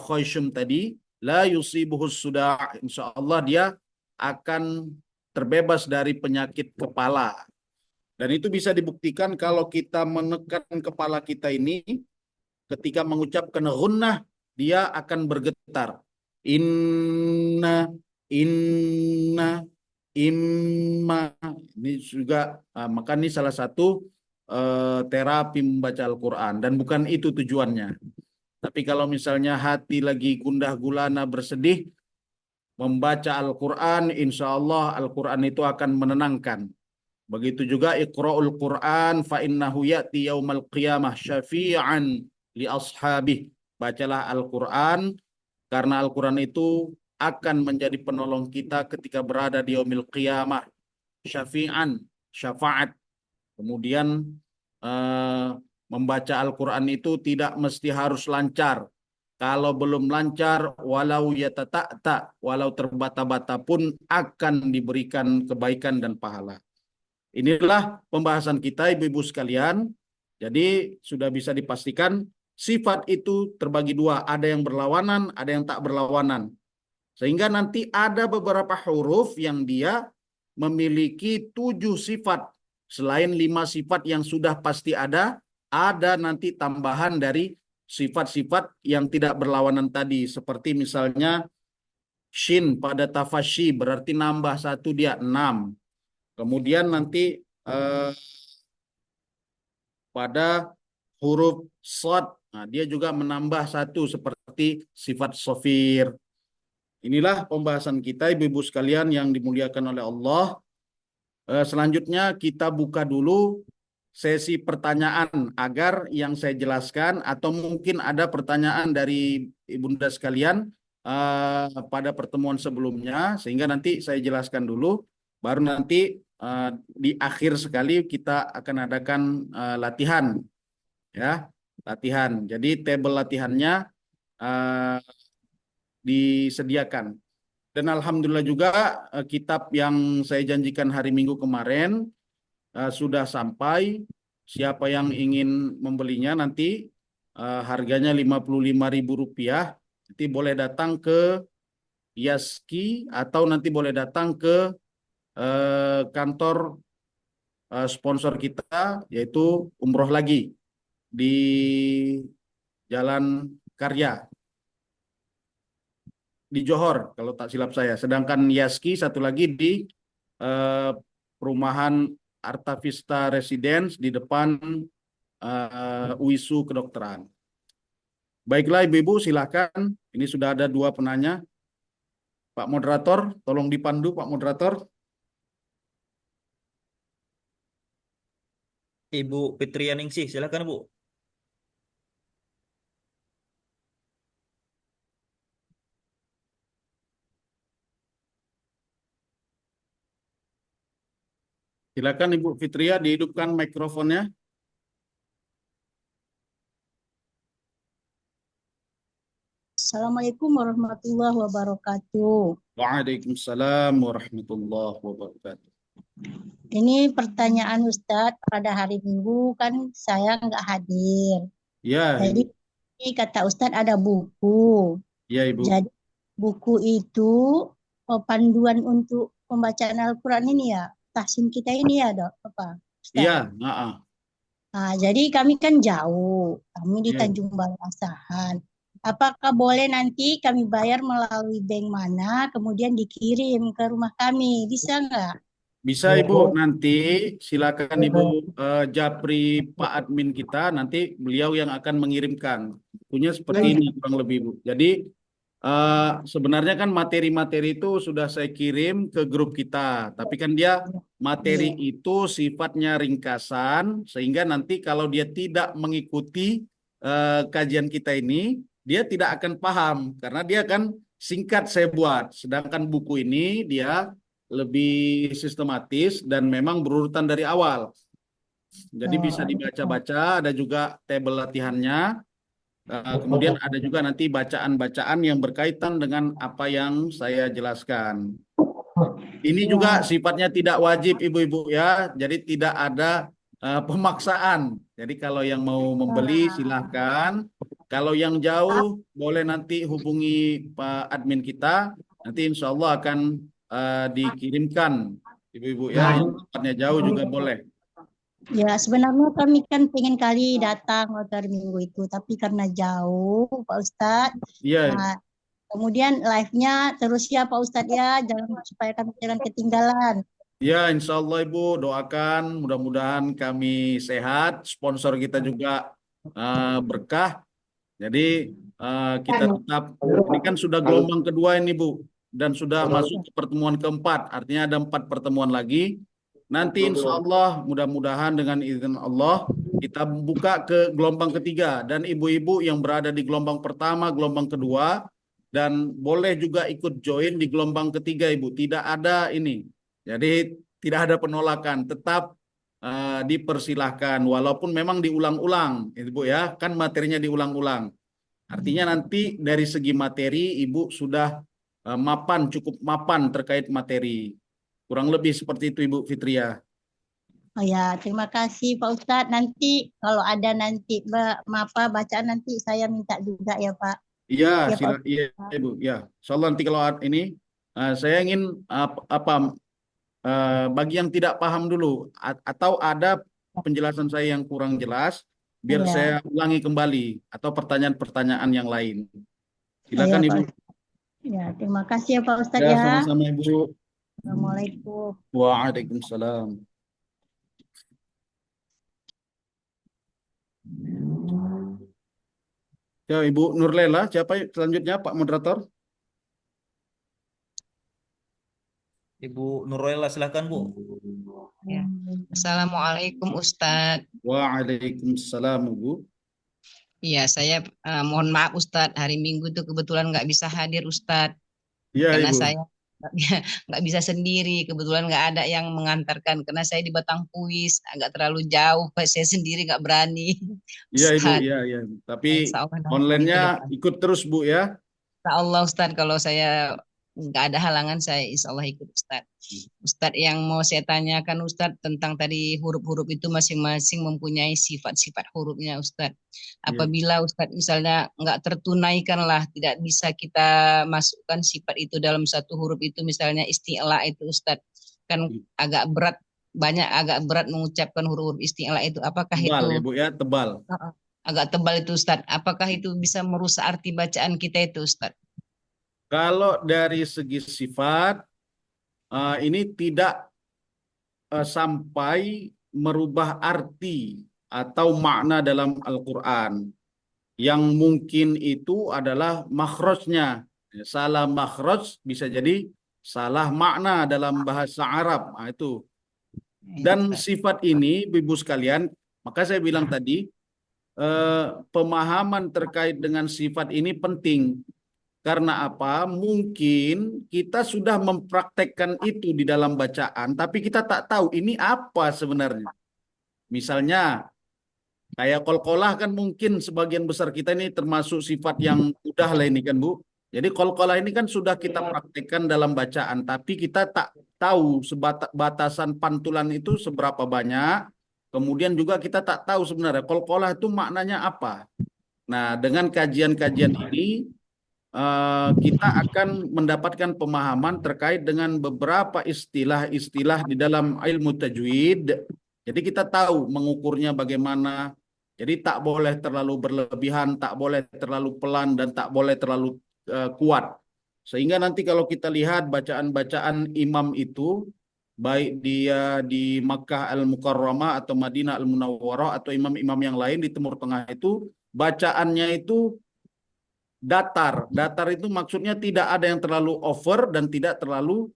khayshum tadi, la yusibuhus suda'. Insyaallah dia akan terbebas dari penyakit kepala. Dan itu bisa dibuktikan kalau kita menekan kepala kita ini ketika mengucapkan gunnah, dia akan bergetar. Inna, inna, imma. Ini juga, maka ini salah satu terapi membaca Al-Quran. Dan bukan itu tujuannya. Tapi kalau misalnya hati lagi gundah gulana bersedih, membaca Al-Quran, insya Allah Al-Quran itu akan menenangkan. Begitu juga Iqra'ul Quran fa innahu ya'ti yaumal qiyamah syafi'an li ashabih. Bacalah Al-Quran karena Al-Quran itu akan menjadi penolong kita ketika berada di yaumil qiyamah. Syafi'an, syafaat. Kemudian membaca Al-Quran itu tidak mesti harus lancar. Kalau belum lancar, walau yatata'ta, walau terbata-bata pun akan diberikan kebaikan dan pahala. Inilah pembahasan kita, ibu-ibu sekalian. Jadi sudah bisa dipastikan sifat itu terbagi dua. Ada yang berlawanan, ada yang tak berlawanan. Sehingga nanti ada beberapa huruf yang dia memiliki 7 sifat. Selain 5 sifat yang sudah pasti ada nanti tambahan dari sifat-sifat yang tidak berlawanan tadi. Seperti misalnya shin pada tafashi berarti nambah 1 dia 6. Kemudian nanti pada huruf shad, nah, dia juga menambah 1 seperti sifat sofir. Inilah pembahasan kita, ibu-ibu sekalian yang dimuliakan oleh Allah. Selanjutnya kita buka dulu sesi pertanyaan agar yang saya jelaskan atau mungkin ada pertanyaan dari ibunda sekalian pada pertemuan sebelumnya, sehingga nanti saya jelaskan dulu, baru nanti di akhir sekali kita akan adakan latihan, ya, latihan. Jadi tabel latihannya disediakan. Dan alhamdulillah juga kitab yang saya janjikan hari Minggu kemarin sudah sampai. Siapa yang ingin membelinya nanti harganya Rp55.000. Nanti boleh datang ke Yaski atau nanti boleh datang ke kantor sponsor kita, yaitu Umroh Lagi di Jalan Karya di Johor kalau tak silap saya. Sedangkan Yaski satu lagi di perumahan Arta Vista Residence di depan UISU Kedokteran. Baiklah ibu-ibu, silakan. Ini sudah ada 2 penanya. Pak Moderator, tolong dipandu Pak Moderator.
Ibu Fitria Ningsih, silakan Bu.
Silakan Ibu Fitria, dihidupkan mikrofonnya.
Assalamualaikum warahmatullahi wabarakatuh.
Waalaikumsalam warahmatullahi wabarakatuh.
Ini pertanyaan Ustadz, pada hari Minggu kan saya nggak hadir.
Ya,
Jadi
Ibu.
ini kata Ustadz ada buku.
Ya, Ibu.
Jadi buku itu panduan untuk pembacaan Al-Quran ini ya, tahsin kita ini ya dok, apa Ustadz?
Iya,
Nah, jadi kami kan jauh, kami di
Ya.
Tanjung Balai Asahan. Apakah boleh nanti kami bayar melalui bank mana, kemudian dikirim ke rumah kami, bisa nggak?
Bisa Ibu, nanti silakan Ibu japri Pak admin kita, nanti beliau yang akan mengirimkan. Bukunya seperti ini kurang lebih Bu. Jadi sebenarnya kan materi-materi itu sudah saya kirim ke grup kita, tapi kan dia materi itu sifatnya ringkasan, sehingga nanti kalau dia tidak mengikuti kajian kita ini, dia tidak akan paham, karena dia kan singkat saya buat. Sedangkan buku ini dia lebih sistematis dan memang berurutan dari awal. Jadi bisa dibaca-baca, ada juga tabel latihannya. Kemudian ada juga nanti bacaan-bacaan yang berkaitan dengan apa yang saya jelaskan. Ini juga sifatnya tidak wajib ibu-ibu ya, jadi tidak ada pemaksaan. Jadi kalau yang mau membeli silahkan. Kalau yang jauh boleh nanti hubungi Pak admin kita. Nanti insya Allah akan dikirimkan ibu-ibu ya. Yang tempatnya jauh juga boleh.
Ya, sebenarnya kami kan pengen kali datang waktu hari Minggu itu, tapi karena jauh, Pak Ustadz.
Iya.
Nah, kemudian live-nya terus ya Pak Ustadz ya, supaya kami jangan ketinggalan.
Ya, insya Allah Ibu doakan mudah-mudahan kami sehat, sponsor kita juga berkah. Jadi kita tetap, ini kan sudah gelombang kedua ini Bu, dan sudah masuk ke pertemuan keempat, artinya ada 4 pertemuan lagi. Nanti insya Allah mudah-mudahan dengan izin Allah kita buka ke gelombang ketiga, dan ibu-ibu yang berada di gelombang pertama, gelombang kedua, dan boleh juga ikut join di gelombang ketiga Ibu. Tidak ada ini. Jadi tidak ada penolakan, tetap dipersilahkan walaupun memang diulang-ulang, Ibu ya, kan materinya diulang-ulang. Artinya nanti dari segi materi Ibu sudah cukup mapan terkait materi. Kurang lebih seperti itu Ibu Fitria.
Oh ya, terima kasih Pak Ustadz. Nanti kalau ada nanti bacaan nanti saya minta juga ya Pak.
Iya,
Ya, Pak.
iya Ibu. Ya, insyaallah nanti kalau ini saya ingin bagi yang tidak paham dulu atau ada penjelasan saya yang kurang jelas, biar
Iya.
saya ulangi kembali atau pertanyaan-pertanyaan yang lain. Silakan
Iya,
Ibu.
Pak. Ya, terima kasih ya Pak Ustadz
Ya,
ya.
sama-sama Ibu.
Assalamualaikum.
Waalaikumsalam. Ya, Ibu Nurlela, siapa selanjutnya Pak Moderator?
Ibu Nurlela, silahkan Bu.
Ya. Assalamualaikum Ustadz.
Waalaikumsalam Bu.
Iya, saya mohon maaf Ustadz, hari Minggu itu kebetulan nggak bisa hadir Ustadz,
Iya
karena
Ibu.
saya nggak bisa sendiri, kebetulan nggak ada yang mengantarkan, karena saya di Batangkuis, agak terlalu jauh, saya sendiri nggak berani.
Iya Ibu,
Ustadz,
iya. Tapi
insya Allah nanti ke
online-nya
depan.
ikut terus Bu ya.
Insya Allah Ustadz, kalau saya nggak ada halangan, saya insya Allah ikut Ustadz. Ustadz, yang mau saya tanyakan Ustadz tentang tadi huruf-huruf itu masing-masing mempunyai sifat-sifat hurufnya Ustadz. Apabila Ustadz misalnya nggak tertunaikan lah, tidak bisa kita masukkan sifat itu dalam satu huruf itu, misalnya isti'la itu Ustadz, kan agak berat mengucapkan huruf-huruf isti'la itu. Apakah
Tebal
itu
ya Bu ya, tebal.
agak tebal itu Ustadz? Apakah itu bisa merusak arti bacaan kita itu Ustadz?
Kalau dari segi sifat, ini tidak sampai merubah arti atau makna dalam Al-Quran. Yang mungkin itu adalah makhrajnya. Salah makhraj bisa jadi salah makna dalam bahasa Arab. Nah, itu. Dan sifat ini, Ibu sekalian, maka saya bilang tadi, pemahaman terkait dengan sifat ini penting. Karena apa? Mungkin kita sudah mempraktekkan itu di dalam bacaan, tapi kita tak tahu ini apa sebenarnya. Misalnya, kayak qalqalah kan mungkin sebagian besar kita ini termasuk sifat yang mudah lah ini kan Bu. Jadi qalqalah ini kan sudah kita praktekkan dalam bacaan, tapi kita tak tahu batasan pantulan itu seberapa banyak. Kemudian juga kita tak tahu sebenarnya qalqalah itu maknanya apa. Nah, dengan kajian-kajian ini, kita akan mendapatkan pemahaman terkait dengan beberapa istilah-istilah di dalam ilmu tajwid. Jadi kita tahu mengukurnya bagaimana. Jadi tak boleh terlalu berlebihan, tak boleh terlalu pelan, dan tak boleh terlalu kuat. Sehingga nanti kalau kita lihat bacaan-bacaan imam itu, baik dia di Makkah Al-Mukarramah atau Madinah Al-Munawwarah atau imam-imam yang lain di Timur Tengah itu, bacaannya itu datar. Datar itu maksudnya tidak ada yang terlalu over dan tidak terlalu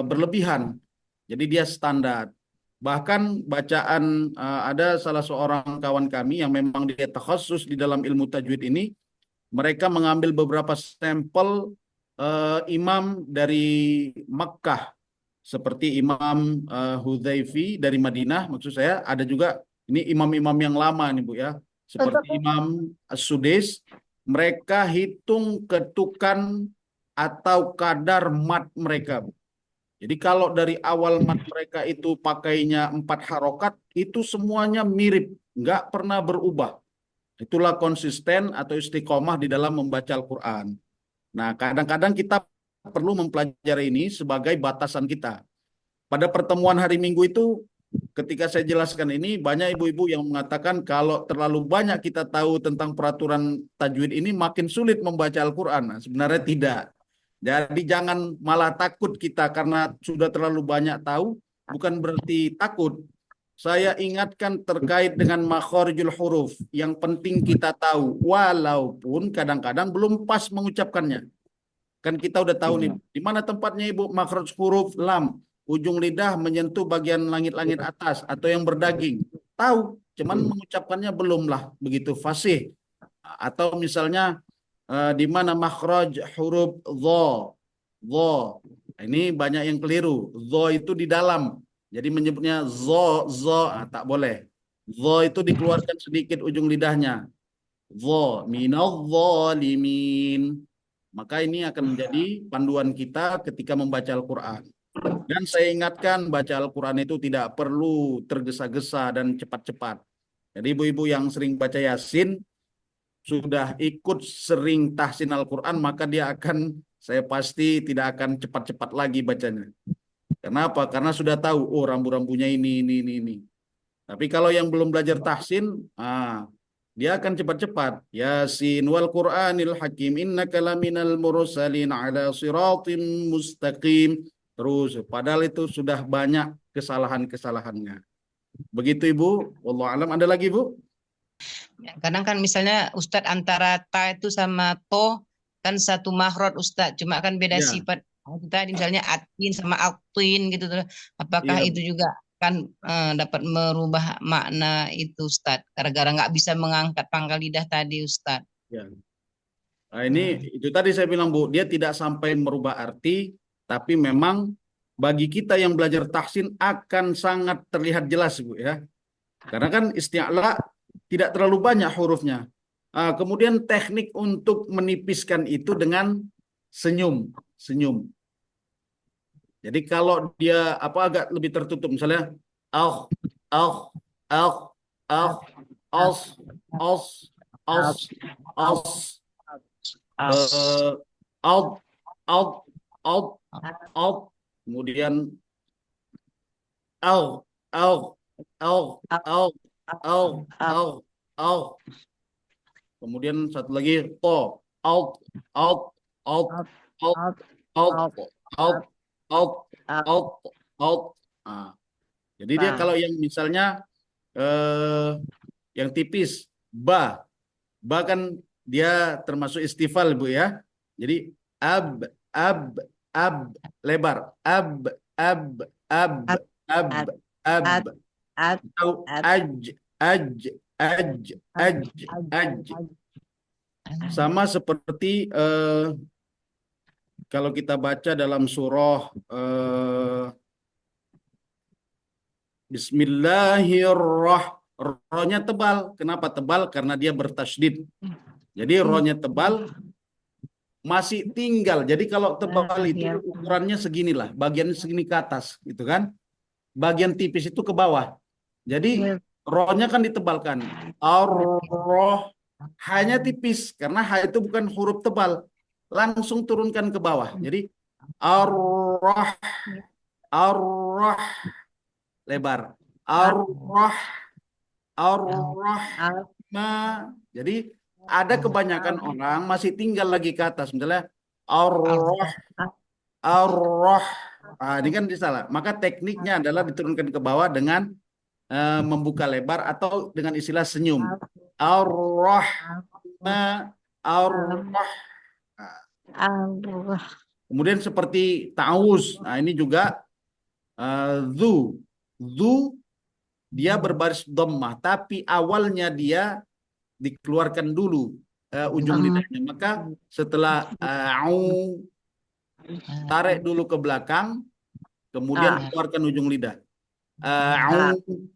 berlebihan. Jadi dia standar. Bahkan bacaan, ada salah seorang kawan kami yang memang dia takhasus di dalam ilmu tajwid ini, mereka mengambil beberapa sampel imam dari Makkah, seperti Imam Hudzaifi dari Madinah, maksud saya. Ada juga ini imam-imam yang lama nih Bu ya, seperti Imam As-Sudais. Mereka hitung ketukan atau kadar mat mereka. Jadi kalau dari awal mat mereka itu pakainya 4 harokat, itu semuanya mirip, nggak pernah berubah. Itulah konsisten atau istiqomah di dalam membaca Al-Quran. Nah, kadang-kadang kita perlu mempelajari ini sebagai batasan kita. Pada pertemuan hari Minggu itu, ketika saya jelaskan ini, banyak ibu-ibu yang mengatakan kalau terlalu banyak kita tahu tentang peraturan tajwid ini, makin sulit membaca Al-Quran. Nah, sebenarnya tidak. Jadi jangan malah takut kita karena sudah terlalu banyak tahu, bukan berarti takut. Saya ingatkan terkait dengan makharijul huruf. Yang penting kita tahu, walaupun kadang-kadang belum pas mengucapkannya. Kan kita udah tahu nih, di mana tempatnya Ibu makhraj huruf lam. Ujung lidah menyentuh bagian langit-langit atas atau yang berdaging. Tahu, cuman mengucapkannya belumlah begitu fasih. Atau misalnya di mana makhraj huruf dha. Dha. Ini banyak yang keliru. Dha itu di dalam. Jadi menyebutnya tak boleh. Dha itu dikeluarkan sedikit ujung lidahnya. Dha minadh-dhalimin. Maka ini akan menjadi panduan kita ketika membaca Al-Quran. Dan saya ingatkan baca Al-Quran itu tidak perlu tergesa-gesa dan cepat-cepat. Jadi ibu-ibu yang sering baca Yasin, sudah ikut sering tahsin Al-Quran, maka dia akan, saya pasti tidak akan cepat-cepat lagi bacanya. Kenapa? Karena sudah tahu, oh rambu-rambunya ini. Tapi kalau yang belum belajar tahsin, dia akan cepat-cepat. Yasin wal Qur'anil Hakim innaka laminal mursalin ala siratim mustaqim. Terus, padahal itu sudah banyak kesalahan-kesalahannya. Begitu Ibu, wallahu alam. Ada lagi Bu?
Ya, kadang kan misalnya Ustadz antara ta itu sama to kan satu makhraj Ustadz, cuma kan beda
Ya.
sifat. Itu tadi misalnya atin sama atin gitu tuh. Apakah
Iya.
itu juga kan dapat merubah makna itu Ustadz? Gara-gara nggak bisa mengangkat pangkal lidah tadi Ustadz.
Ya. Nah, ini itu tadi saya bilang Bu, dia tidak sampai merubah arti, tapi memang bagi kita yang belajar tahsin akan sangat terlihat jelas Bu ya. Karena kan isti'la tidak terlalu banyak hurufnya. Kemudian teknik untuk menipiskan itu dengan senyum. Jadi kalau dia agak lebih tertutup, misalnya aus, aus, aus, aus, aus, aus, aus, aus, out, out, out, out, kemudian au, au, au, au, au, au, au. Kemudian satu lagi to, out, out, out, out, out, out, out, out, out. Jadi dia kalau yang misalnya yang tipis, ba kan dia termasuk istifal Bu ya. Jadi ab, lebar, ab, atau aj. Sama seperti kalau kita baca dalam surah Bismillahirrahmanirrahim. Rohnya tebal. Kenapa tebal? Karena dia bertasydid. Jadi rohnya tebal, masih tinggal. Jadi kalau tebal itu ukurannya seginilah, bagian segini ke atas, gitu kan? Bagian tipis itu ke bawah. Jadi rohnya kan ditebalkan. Ar-roh hanya tipis karena ha itu bukan huruf tebal. Langsung turunkan ke bawah. Jadi ar-roh, ar-roh lebar. Ar-roh, ar-rahma. Jadi ada kebanyakan orang masih tinggal lagi ke atas. Misalnya ar-roh, ar-roh. Ini kan salah. Maka tekniknya adalah diturunkan ke bawah dengan membuka lebar atau dengan istilah senyum. Ar-rahma, ar-rah. Kemudian seperti ta'awuz. Nah, ini juga zu dia berbaris dhammah, tapi awalnya dia dikeluarkan dulu ujung lidahnya. Maka setelah tarik dulu ke belakang, kemudian keluarkan ujung lidah. A'udzu.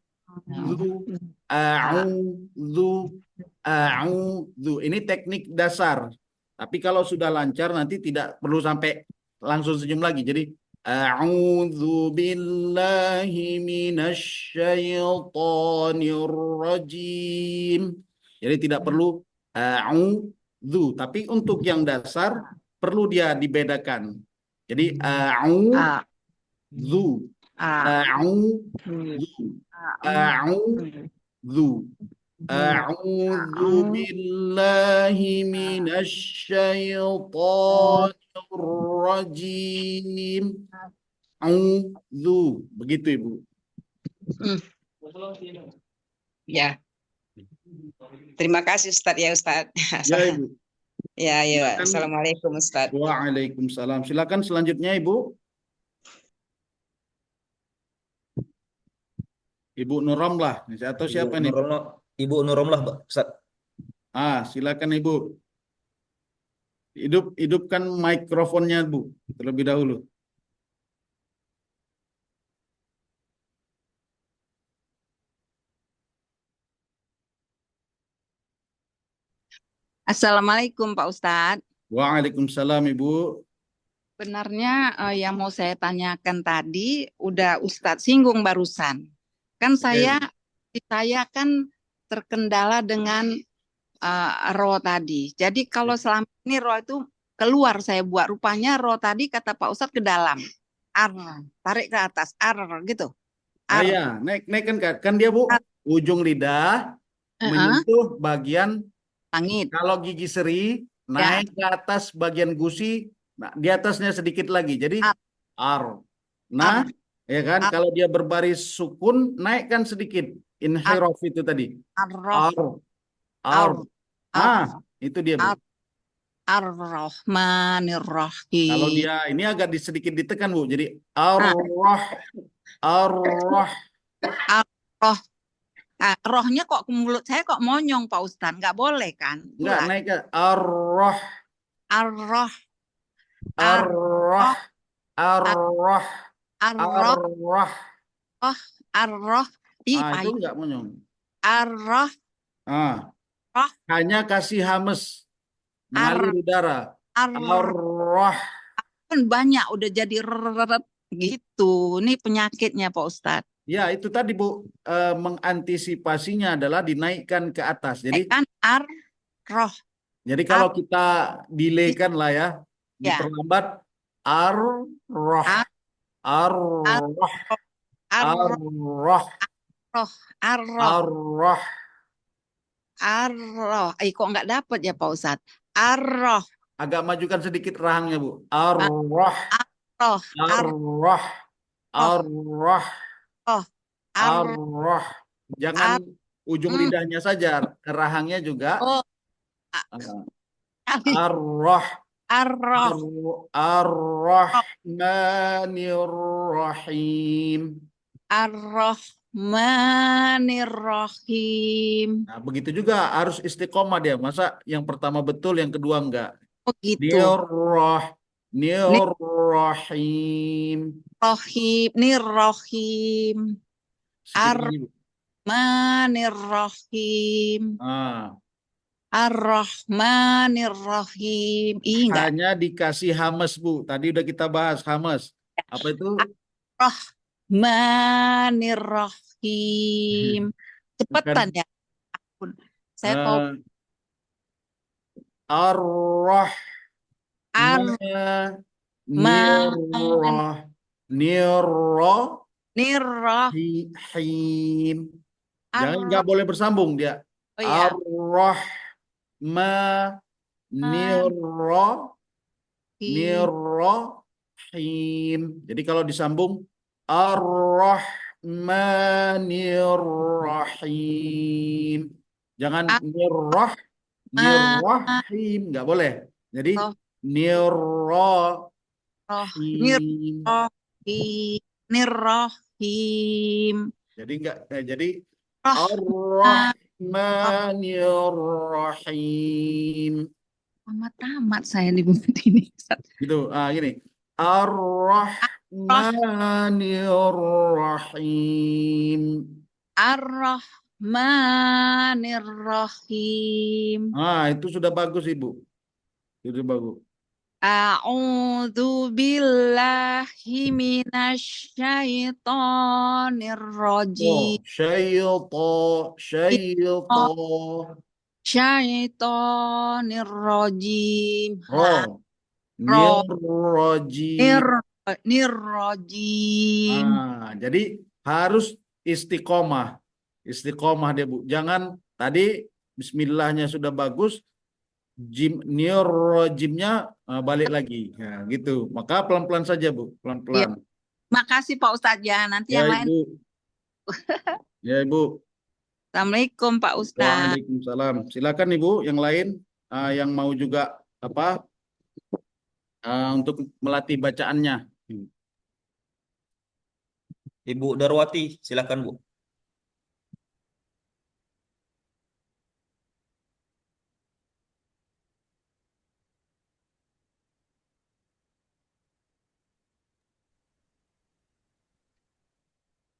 Ini teknik dasar. Tapi kalau sudah lancar nanti tidak perlu sampai langsung senyum lagi. Jadi a'udzu billahi minasy syaithanir rajim. Jadi tidak perlu a'udzu, tapi untuk yang dasar perlu dia dibedakan. Jadi a'udzu, a'udzu, a'udzu. A'udzu billahi minasyaitonir rajim. A'udzu. Begitu, Ibu.
Ya, terima kasih Ustadz ya Ustadz.
Ya, Ibu.
Ya, ya.
Silakan.
Assalamualaikum Ustadz.
Waalaikumsalam. Silakan selanjutnya, Ibu. Ibu Nuromlah atau siapa nih?
Ibu Nuromlah, Pak Ustaz.
Silakan Ibu. Hidupkan mikrofonnya, Bu, terlebih dahulu.
Assalamualaikum Pak Ustadz.
Waalaikumsalam, Ibu.
Benarnya yang mau saya tanyakan tadi udah Ustadz singgung barusan. Kan saya kan terkendala dengan roh tadi. Jadi kalau selama ini roh itu keluar saya buat, rupanya roh tadi kata Pak Ustadz ke dalam. Tarik ke atas, gitu.
Ya, naik kan dia, Bu. Ujung lidah menyentuh bagian
langit.
Kalau gigi seri naik ke atas bagian gusi, nah di atasnya sedikit lagi. Jadi Nah, ya kan? Kalau dia berbaris sukun, naikkan sedikit. Inhiraf itu tadi. Itu dia, Bu.
Ar-Rahmanir-Rahim.
Kalau dia ini agak sedikit ditekan, Bu. Jadi
rohnya kok ke mulut saya kok monyong Pak Ustadz, nggak boleh kan?
Enggak, naik ke ar-roh. Itu enggak monyong. Hanya kasih hames, mengalir udara. Ar-roh.
Kan banyak udah jadi gitu. Ini penyakitnya Pak Ustadz.
Ya, itu tadi, Bu, mengantisipasinya adalah dinaikkan ke atas. Jadi
kan ar-roh.
Jadi kalau kita delaykan lah ya, diperlambat ar-roh. Ar-roh. Ar-roh. Ar-roh.
Ar-roh. Kok nggak dapat ya Pak Ustadz? Ar-roh.
Agak majukan sedikit rahangnya, Bu. Ar-roh. Ar-roh. Ar-roh. Ar-roh. Jangan ujung lidahnya saja, rahangnya juga. Ar-roh. Ar-Rahmanir-Rahim.
Ar-Rahmanir-Rahim.
Nah, begitu juga harus istiqomah dia. Masa yang pertama betul, yang kedua enggak?
Oh gitu.
Nir-Rahim.
Nir-Rahim. Ar-Rahmanir-Rahim. Ar-Rahmanir-Rahim.
Hanya dikasih hamas, Bu. Tadi udah kita bahas hamas. Apa itu?
Ar-Rahmanir-Rahim. Cepetan ya. Saya tahu.
Nirrahim. Jangan, nggak boleh bersambung dia. Nirrahim. Jadi kalau disambung Ar-Rahmanir-Rahim. Jangan nirrahim, nggak boleh. Jadi
Nirrahim.
Jadi enggak, jadi Ar-Rahmanir-Rahim.
Tamat saya di buku ini.
Gitu, gini. Ar-Rahmanir-Rahim.
Ar-Rahmanir-Rahim.
Itu sudah bagus, Ibu. Itu bagus.
A'udzu billahi minasyaitonir rajim.
Syaitan.
Syaitonirrojim.
Ro.
Ro.
Nirrojim.
Nirrojim.
Jadi harus istiqomah. Istiqomah dia, Bu. Jangan tadi bismillahnya sudah bagus, nirrojimnya balik lagi. Nah, gitu. Maka pelan-pelan saja, Bu.
Ya,
Pelan-pelan.
makasih Pak Ustadz ya. Nanti
Ya,
yang lain.
Ibu. Ya, Ibu.
Assalamualaikum Pak Ustadz.
Waalaikumsalam. Silakan Ibu yang lain yang mau juga untuk melatih bacaannya.
Ibu Darwati, silakan Bu.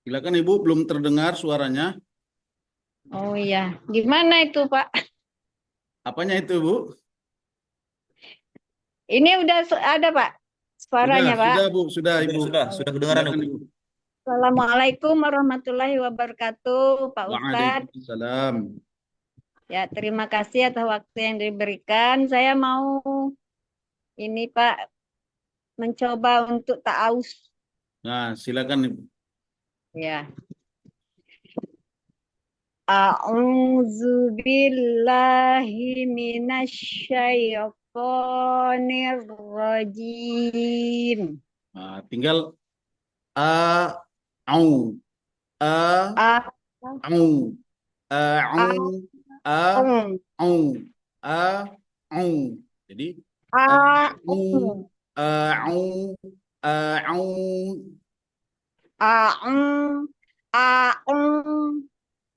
Silakan Ibu, belum terdengar suaranya.
Oh iya, gimana itu Pak?
Apanya itu, Bu?
Ini udah ada Pak suaranya Pak.
Sudah Bu, sudah Ibu.
Sudah kedengaran
Silakan,
Bu.
Ibu.
Assalamualaikum warahmatullahi wabarakatuh Pak Ustadz.
Waalaikumsalam.
Ya terima kasih atas waktu yang diberikan. Saya mau ini Pak mencoba untuk ta'awuz.
Nah, silakan Ibu.
Ya. A'udzu billahi minasyaitonir rajim.
Nah, tinggal au
A
au au. Jadi
A
au
A'ung, a'ung,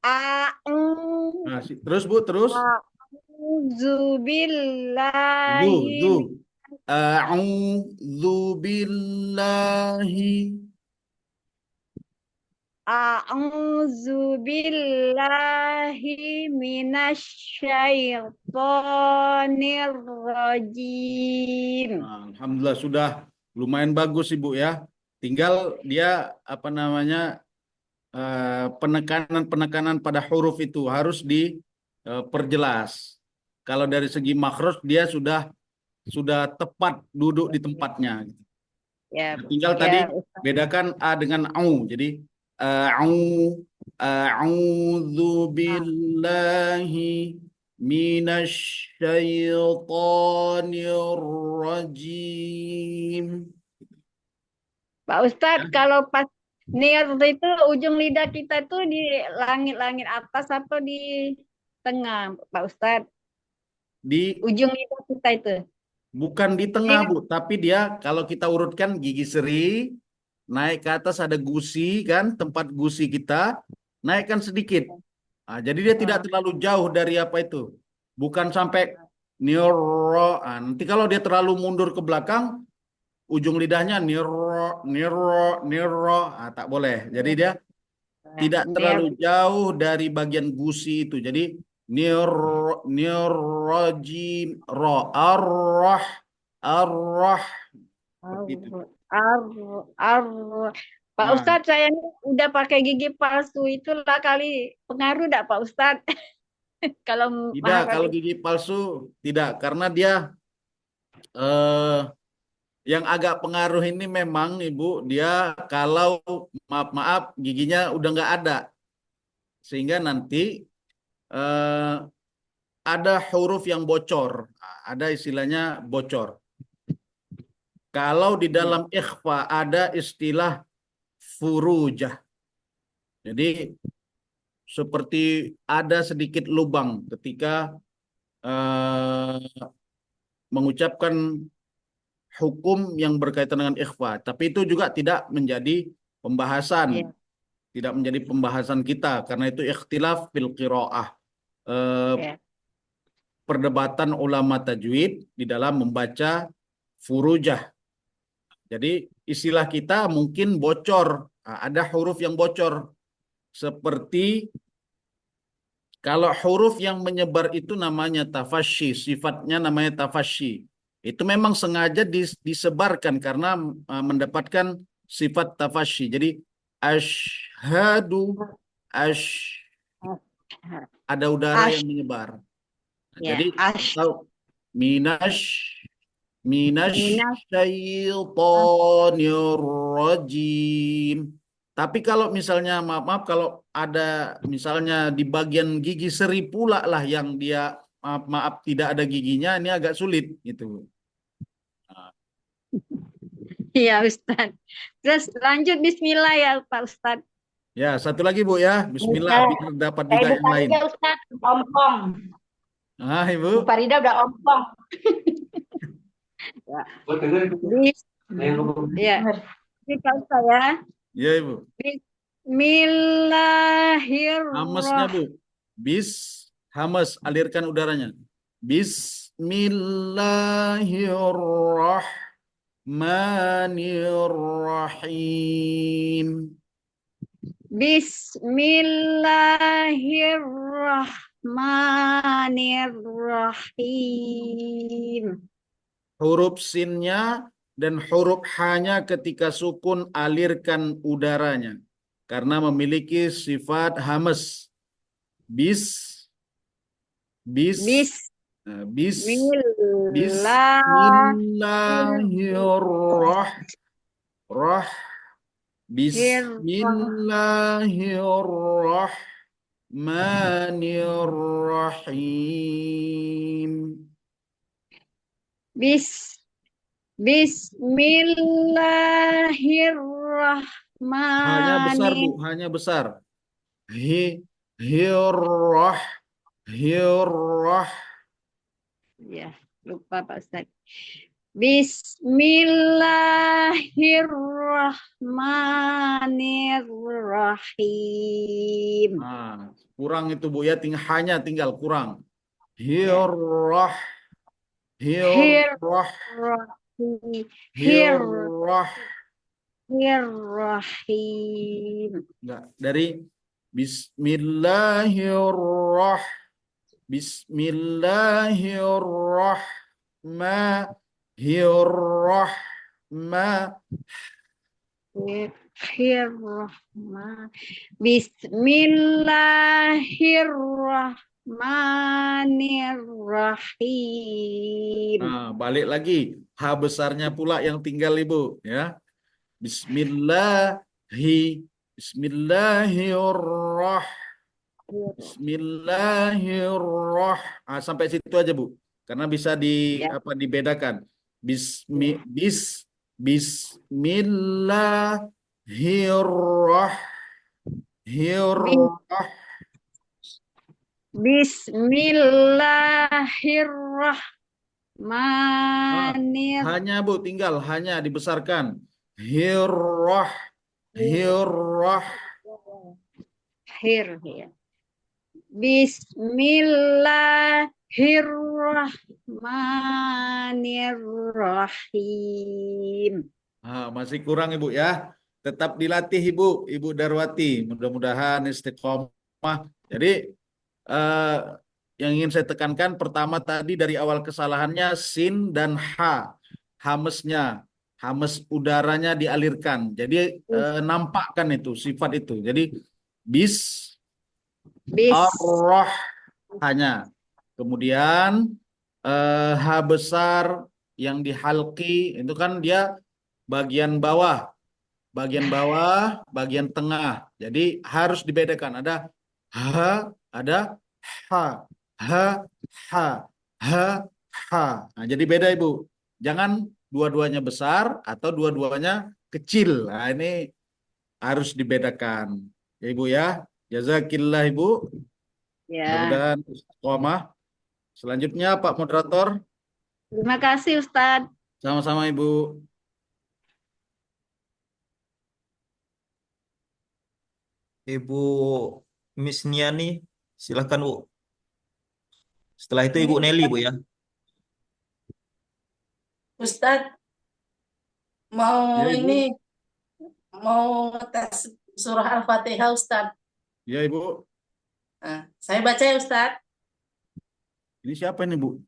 a'ung,
Nah, terus Bu, terus.
a'udzu
Zu,
billahi,
a'udzu billahi.
a'udzu billahi minasyaitonir rajim.
Nah, alhamdulillah sudah lumayan bagus Ibu ya. Tinggal dia penekanan pada huruf itu harus diperjelas. Kalau dari segi makhraj dia sudah tepat duduk di tempatnya.
Ya,
Tinggal
ya,
tadi
Ustaz.
bedakan a dengan au. Jadi a'udzu billahi minasyaitonir rajim.
Pak Ustadz, kalau pas nir itu ujung lidah kita itu di langit-langit atas atau di tengah, Pak Ustadz?
Di
Ujung lidah kita itu.
Bukan di tengah, Bu, tapi dia kalau kita urutkan gigi seri, naik ke atas ada gusi kan, tempat gusi kita, naikkan sedikit. Nah, jadi dia tidak terlalu jauh dari apa itu. Bukan sampai niro. Nah, nanti kalau dia terlalu mundur ke belakang, ujung lidahnya niro. Ah, tak boleh. Jadi dia tidak terlalu jauh dari bagian gusi itu. Jadi nirrajim arrah seperti itu.
Pak
Nah,
Ustadz, saya ini udah pakai gigi palsu, itulah kali pengaruh enggak Pak Ustadz? Kalau
tidak,
menghafal
kalau gigi palsu tidak, karena dia yang agak pengaruh ini memang Ibu, dia kalau maaf giginya udah nggak ada, sehingga nanti ada huruf yang bocor, ada istilahnya bocor. Kalau di dalam ikhfa ada istilah furujah. Jadi seperti ada sedikit lubang ketika mengucapkan hukum yang berkaitan dengan ikhfa. Tapi itu juga tidak menjadi pembahasan. Tidak menjadi pembahasan kita karena itu ikhtilaf fil qiraah. Perdebatan ulama tajwid di dalam membaca furujah. Jadi istilah kita mungkin bocor, ada huruf yang bocor. Seperti kalau huruf yang menyebar itu namanya tafasyi, sifatnya namanya tafasyi. Itu memang sengaja disebarkan karena mendapatkan sifat tafasyi. Jadi asyhadu ada udara yang menyebar.
Ya,
Jadi atau minasyaitonir rajim. Tapi kalau misalnya maaf kalau ada misalnya di bagian gigi seri pula lah yang dia maaf tidak ada giginya, ini agak sulit gitu.
iya Ustadz. Terus lanjut Bismillah ya Pak Ustadz.
Ya, satu lagi Bu ya. Bismillah biar dapat juga
Ibu
yang lain.
Farida Ustaz, ompong.
Ah,
Ibu
Ibu.
Farida udah ompong.
Bis, ya. Ini kalau saya
Ya, Ibu. Hamesnya
Bismillahirrahmanirrahim.
Bu. Hames, alirkan udaranya. Bismillahirrahmanirrahim.
Bismillahirrahmanirrahim.
Huruf sinnya dan huruf hanya ketika sukun alirkan udaranya. Karena memiliki sifat hames. Bis,
Bismillah.
Bismillahirrahmanirrahim.
Bismillahirrahmanirrahim.
Hanya besar Bu, hanya besar. Hirrah, hirrah.
Ya, lupa Pak Ustaz. Bismillahirrahmanirrahim.
Nah, kurang itu Bu ya, tinggal kurang. Hirrah, hirrah, hirrah.
Bismillahirrahmanirrahim.
Enggak, dari
Bismillahirrahmanirrahim.
Nah, balik lagi. H besarnya pula yang tinggal Ibu ya. Bismillahirrahmanirrahim. Sampai situ aja Bu. Karena bisa
Ya.
dibedakan. Bismillahirrahmanirrahim.
Bismillahirrahmanirrahim.
Hanya Bu, tinggal hanya dibesarkan. Hirrah, hirrah.
Ya. Bismillahirrahmanirrahim.
Masih kurang Ibu ya. Tetap dilatih Ibu Darwati. Mudah-mudahan istiqomah. Jadi yang ingin saya tekankan pertama tadi dari awal kesalahannya sin dan ha. Hamesnya. Hames udaranya dialirkan. Jadi nampakkan itu sifat itu. Jadi arroh hanya. Kemudian H besar yang dihalki itu kan dia bagian bawah, bagian tengah. Jadi harus dibedakan. Ada H, ada H, H, H, H, H. Nah, jadi beda Ibu. Jangan dua-duanya besar atau dua-duanya kecil. Nah, ini harus dibedakan. Ya Ibu ya. Jazakillah Ibu.
Ya.
Mudah-mudahan istiqomah. Selanjutnya Pak Moderator.
Terima kasih Ustadz.
Sama-sama Ibu.
Ibu Miss Niani, silakan Bu. Setelah itu Ibu Nelly Bu ya.
Ustadz, mau
Ya, Ibu.
ini mau ngetes surah Al-Fatihah Ustadz.
Ya Ibu.
Nah, saya baca ya Ustadz.
Ini siapa ini Bu?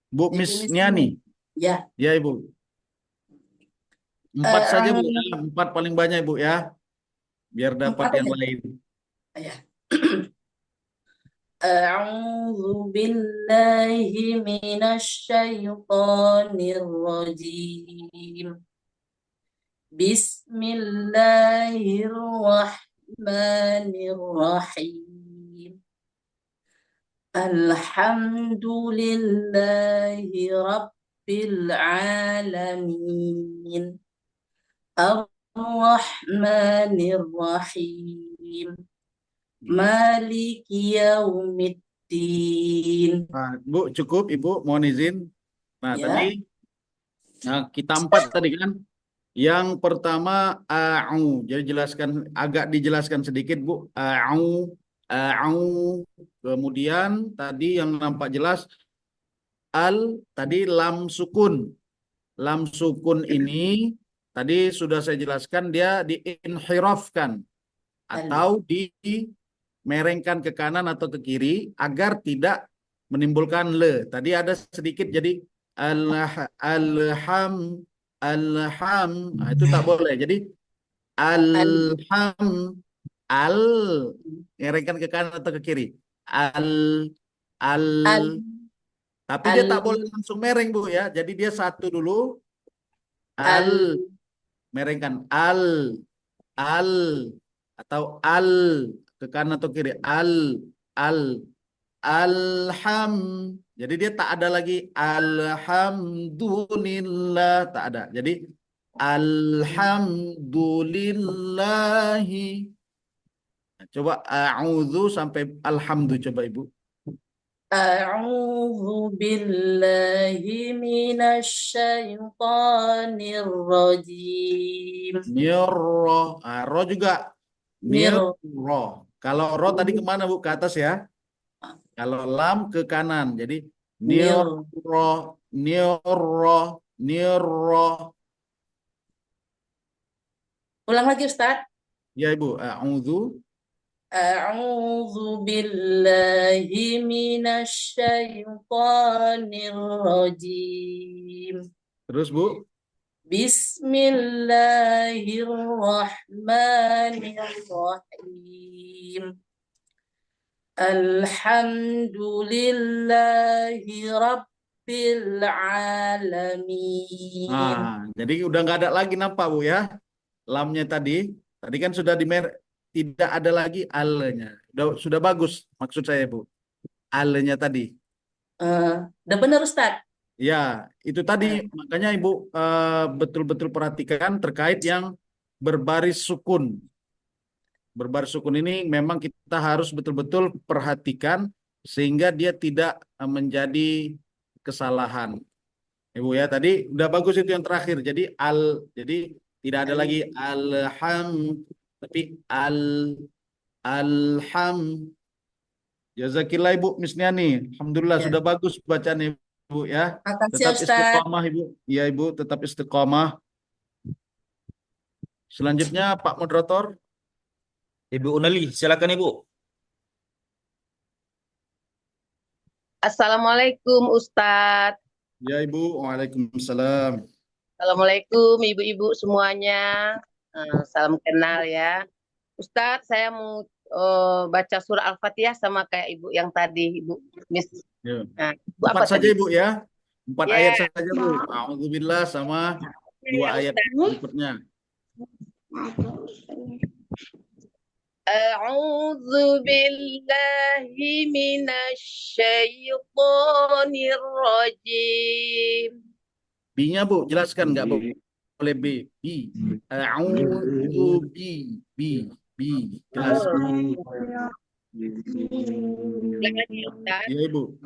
Bu
Ibu
Miss
Miss
Niani.
Ya.
Ya Ibu. 4 saja Bu. 4 paling banyak Ibu ya. Biar dapat
4
yang
ya?
lain.
Ya. أعوذ بالله من الشيطان الرجيم بسم الله الرحمن الرحيم الحمد لله رب العالمين الرحمن الرحيم مالك يوم الدين.
Nah, Bu, cukup Ibu, mohon izin. Nah,
Ya,
tadi kita 4 tadi kan. Yang pertama jadi agak dijelaskan sedikit Bu. A'u. Kemudian tadi yang nampak jelas tadi lam sukun. Lam sukun ini tadi sudah saya jelaskan dia diinhirafkan atau dimerengkan ke kanan atau ke kiri agar tidak menimbulkan le. Tadi ada sedikit jadi alham. Nah, itu tak boleh. Jadi alham merengkan ke kanan atau ke kiri. Al tapi dia tak boleh langsung mereng Bu ya. Jadi dia satu dulu merengkan al atau ke kanan atau kiri alham. Jadi dia tak ada lagi alhamdulillah, tak ada. Jadi alhamdulillahi. Coba a'udzu sampai alhamdu coba Ibu.
أعوذ بالله من الشيطان الرجيم
Mirro. Ro juga.
Mir
Mirro. Kalau ro tadi kemana Bu? Ke atas ya. Kalau lam ke kanan. Jadi
Mir
nirro.
Ulang lagi Ustaz.
Ya Ibu. A'udzu.
أعوذ بالله من الشيطان الرجيم
Terus Bu.
بسم الله الرحمن الرحيم الحمد لله رب العالمين.
Jadi udah nggak ada lagi nampak Bu ya. Lamnya tadi kan sudah tidak ada lagi alnya. Sudah bagus maksud saya Bu. Alnya tadi.
Udah benar Ustaz?
Ya, itu tadi makanya Ibu betul-betul perhatikan terkait yang berbaris sukun. Berbaris sukun ini memang kita harus betul-betul perhatikan sehingga dia tidak menjadi kesalahan. Ibu ya, tadi udah bagus itu yang terakhir. Jadi jadi tidak ada lagi alham tapi alham. Jazakillah Ibu Misniani. Alhamdulillah
Ya.
sudah bagus bacaannya Ibu ya.
Makasih
Tetap
Ustaz.
istiqomah Ibu. Iya Ibu, tetap istiqomah. Selanjutnya Pak Moderator.
Ibu Unali, silakan Ibu.
Assalamualaikum Ustadz.
Ya Ibu, waalaikumsalam.
Assalamualaikum ibu-ibu semuanya. Salam kenal ya. Ustadz, saya mau baca surah Al-Fatihah sama kayak ibu yang tadi, Ibu Miss.
Ya.
Nah, Ibu
4
apa
saja
tadi?
Ibu ya. 4
Ya.
ayat saja Bu. A'udzubillah sama 2 ayat berikutnya.
A'udzu billahi minasyaitonir rajim.
B-nya Bu, jelaskan nggak Bu? Boleh B. B. A'udzu B. Jelaskan. Ya Ibu.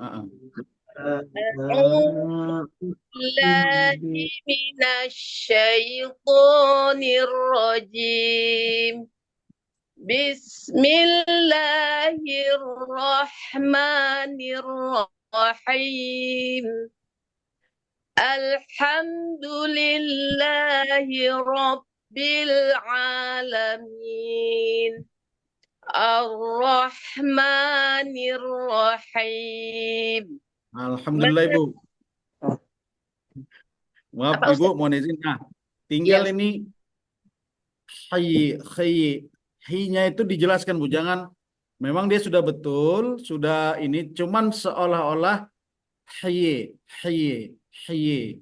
Billahi minasyaitonir rajim. Bismillahirrahmanirrahim. Alhamdulillahi rabbil alamin. Ar-Rahmanir-Rahim.
Alhamdulillah Ibu. Maaf
Apa,
Ibu, mohon izin. Tinggal ini hi-nya itu dijelaskan Bu, jangan Memang dia sudah betul, sudah ini cuman seolah-olah haye, haye, haye,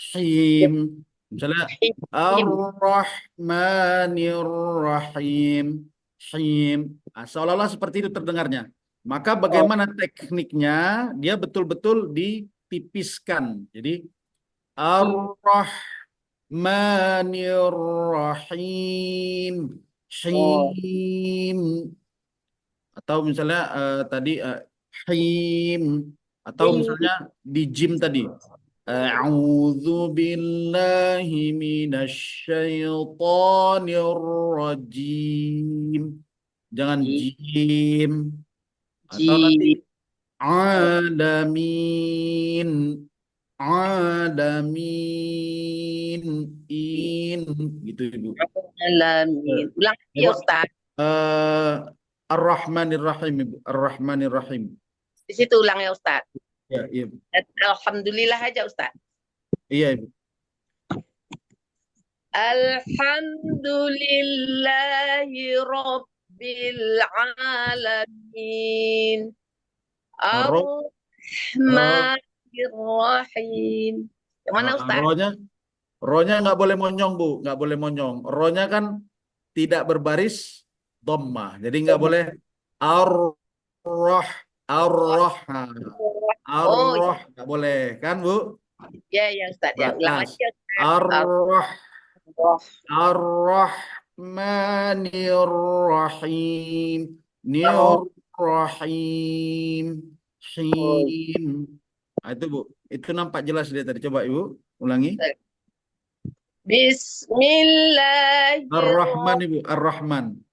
him. Misalnya Ar-Rahmanir Rahim, him. Nah, seolah-olah seperti itu terdengarnya. Maka bagaimana tekniknya? Dia betul-betul ditipiskan. Jadi Ar-Rahmanir Rahim, him. Atau misalnya tadi him, atau misalnya di jim tadi a'udzu billahi minasyaitonir rajim, jangan jim. Atau nanti alamin, alamin, in, gitu Ibu.
Alamin. Ulang lagi ya Ustaz.
Ar-Rahmanir Rahim, Ibu. Ar-Rahmanir Rahim.
Di situ ulang ya Ustaz.
Ya, iya, Bu.
Alhamdulillah aja Ustaz.
Iya, Ibu.
Alhamdulillahi Rabbil Alamin. Ar-Rahmanir Rahim. Yang mana Ustaz?
Rohnya nggak boleh monyong, Bu. Nggak boleh monyong. Rohnya kan tidak berbaris dhammah. Jadi nggak boleh ar-roh, ar-roh. Ar-roh nggak boleh, kan, Bu?
Ya, ya Ustaz. Ya, ulang lagi ya Ustaz.
Ar-roh, ar-rahmanir rahim, nir-rahim, him. Nah, itu Bu. Itu nampak jelas dia tadi. Coba Ibu ulangi. Ar-Rahman Ibu, Ar-Rahman.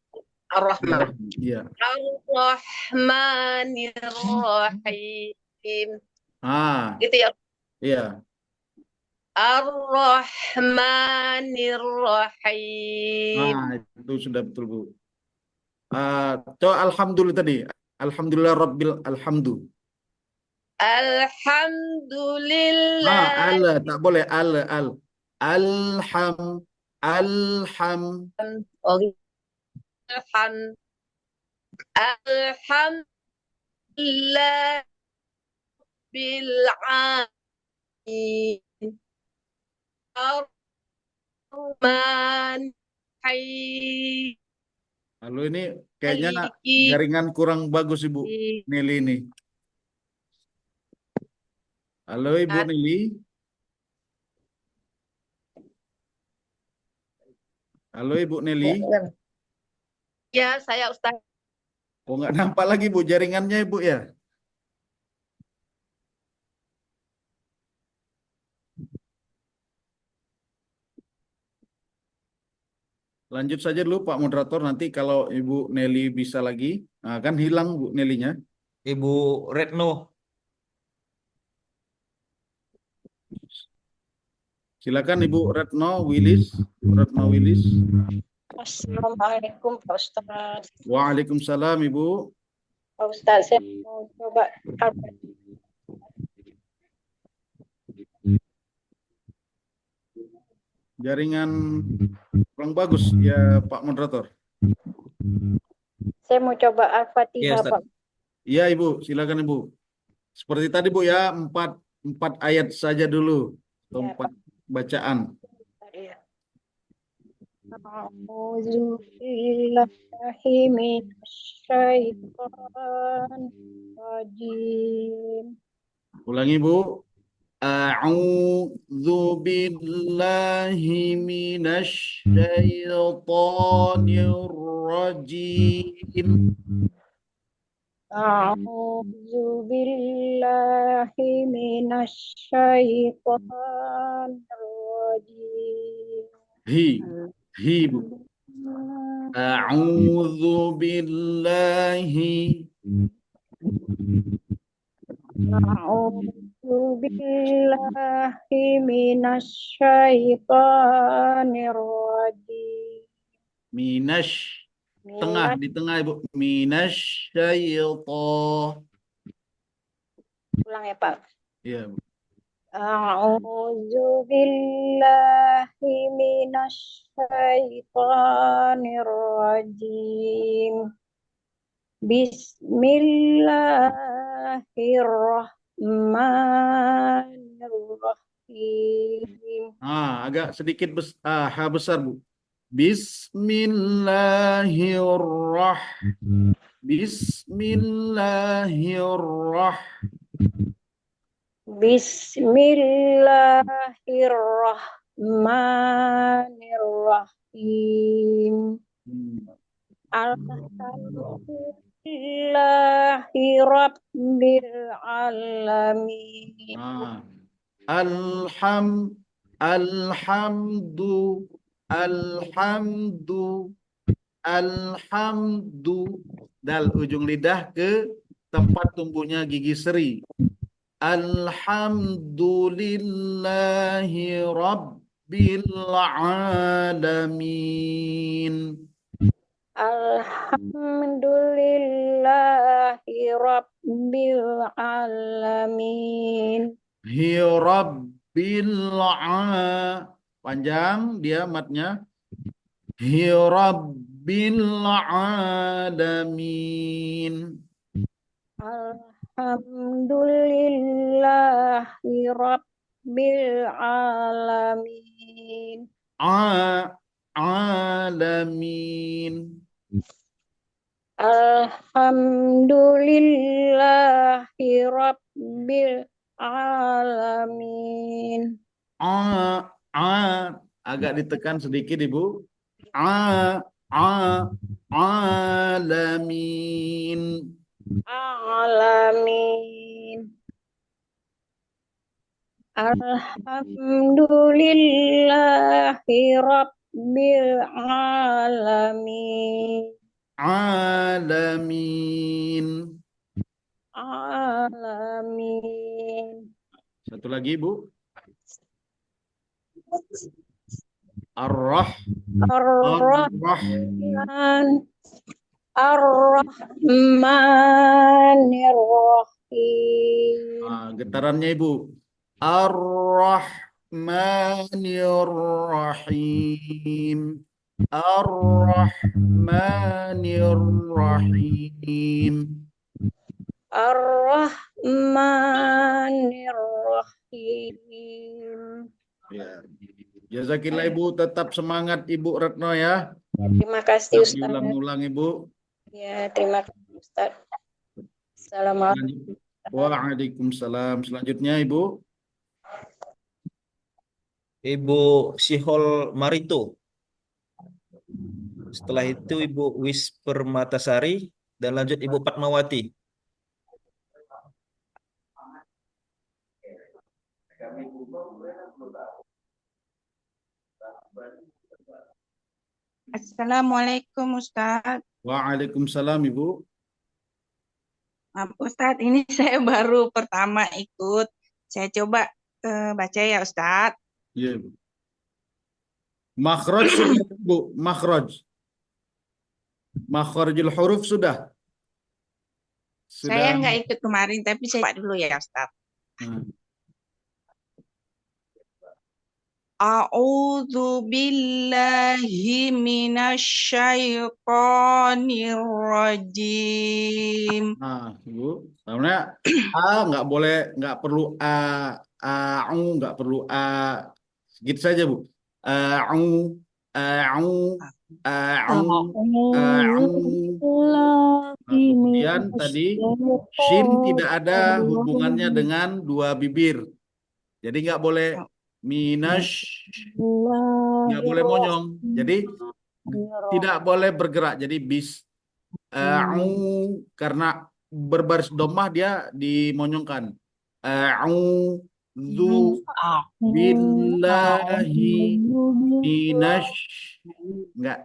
Ar-Rahman.
Iya.
Ar-Rahmanir-Rahim. Gitu ya.
Iya.
Ar-Rahmanir-Rahim.
Itu sudah betul Bu. Coba alhamdulillah tadi. Alhamdulillah Rabbil alhamdu.
Alhamdulillah.
Tak boleh al. Alham. Alhamdulillah
bil alamin. Ar-Rahman.
Halo, ini kayaknya jaringan kurang bagus Ibu Nili ini. Halo Ibu Nili. Halo Ibu Neli.
Ya, saya Ustaz.
Kok nggak nampak lagi Bu jaringannya Ibu ya? Lanjut saja dulu Pak Moderator, nanti kalau Ibu Neli bisa lagi. Nah, kan hilang Bu Nelinya.
Ibu Retno.
Silakan Ibu Retno Willis. Retno Willis.
Assalamualaikum Pak Ustaz.
Waalaikumsalam Ibu.
Pak Ustaz, saya mau coba
Jaringan kurang bagus ya Pak Moderator.
Saya mau coba Al-Fatihah
Iya,
Pak.
Iya Ibu, silakan Ibu. Seperti tadi Bu ya, empat ayat saja dulu. Atau
Ya,
4 bacaan.
A'udzu billahi minasyaitonir rajim.
Ulangi Bu. A'udzu billahi minasyaitonir rajim.
A'udzu billahi minasyaitonir rajim.
Hi Bu. A'udzu billahi.
A'udzu billahi minasyaitonir rajim.
Tengah, di tengah Ibu. Minasyaiton.
Ulang ya Pak.
Iya Bu.
A'udzu billahi minasyaitonir rajim. Bismillahirrahmanirrahim.
Agak sedikit H besar, Bu. Bismillahirrahmanirrahim.
Bismillahirrahmanirrahim. Alhamdulillahirabbil alamin.
Alhamdu. Dal ujung lidah ke tempat tumbuhnya gigi seri. Alhamdulillahi rabbil alamin.
Alhamdulillahirabbil alamin.
Panjang dia matnya. Rabbil alamin.
Alhamdulillahirabbil alamin.
Alamin.
Alhamdulillahirabbil alamin.
Agak ditekan sedikit, Ibu. Alamin.
Alamin. Alhamdulillahirabbil alamin.
Alamin.
Alamin.
Satu lagi, Bu. Ar-Rahman.
Ar-Rahmanirrahim.
Getarannya, Ibu. Ar-Rahmanirrahim. Ar-Rahmanirrahim.
Ar-Rahmanirrahim.
Ya. Jazakillah, Ibu, tetap semangat Ibu Retno ya.
Terima kasih Ustaz.
Diulang-ulang, Ibu.
Ya, terima kasih Ustaz. Assalamualaikum.
Waalaikumsalam. Selanjutnya, Ibu.
Ibu Sihol Marito. Setelah itu Ibu Wisper Matasari dan lanjut Ibu Fatmawati.
Assalamualaikum Ustaz.
Waalaikumsalam, Ibu.
Maaf Ustaz, ini saya baru pertama ikut. Saya coba baca ya Ustaz.
Iya, Bu. Makhraj sudah, Bu. Makhraj. Makhrajul huruf sudah.
Saya nggak ikut kemarin, tapi saya coba dulu ya Ustaz. A'udzu billahi minasyaitonir rajim.
Ibu, namanya nggak boleh, nggak perlu nggak perlu gitu saja, Bu. Kemudian tadi shin tidak ada hubungannya dengan dua bibir, jadi nggak boleh minash, nggak boleh monyong, jadi tidak boleh bergerak. Jadi karena berbaris domah dia dimonyongkan. A'udzu billahi minash,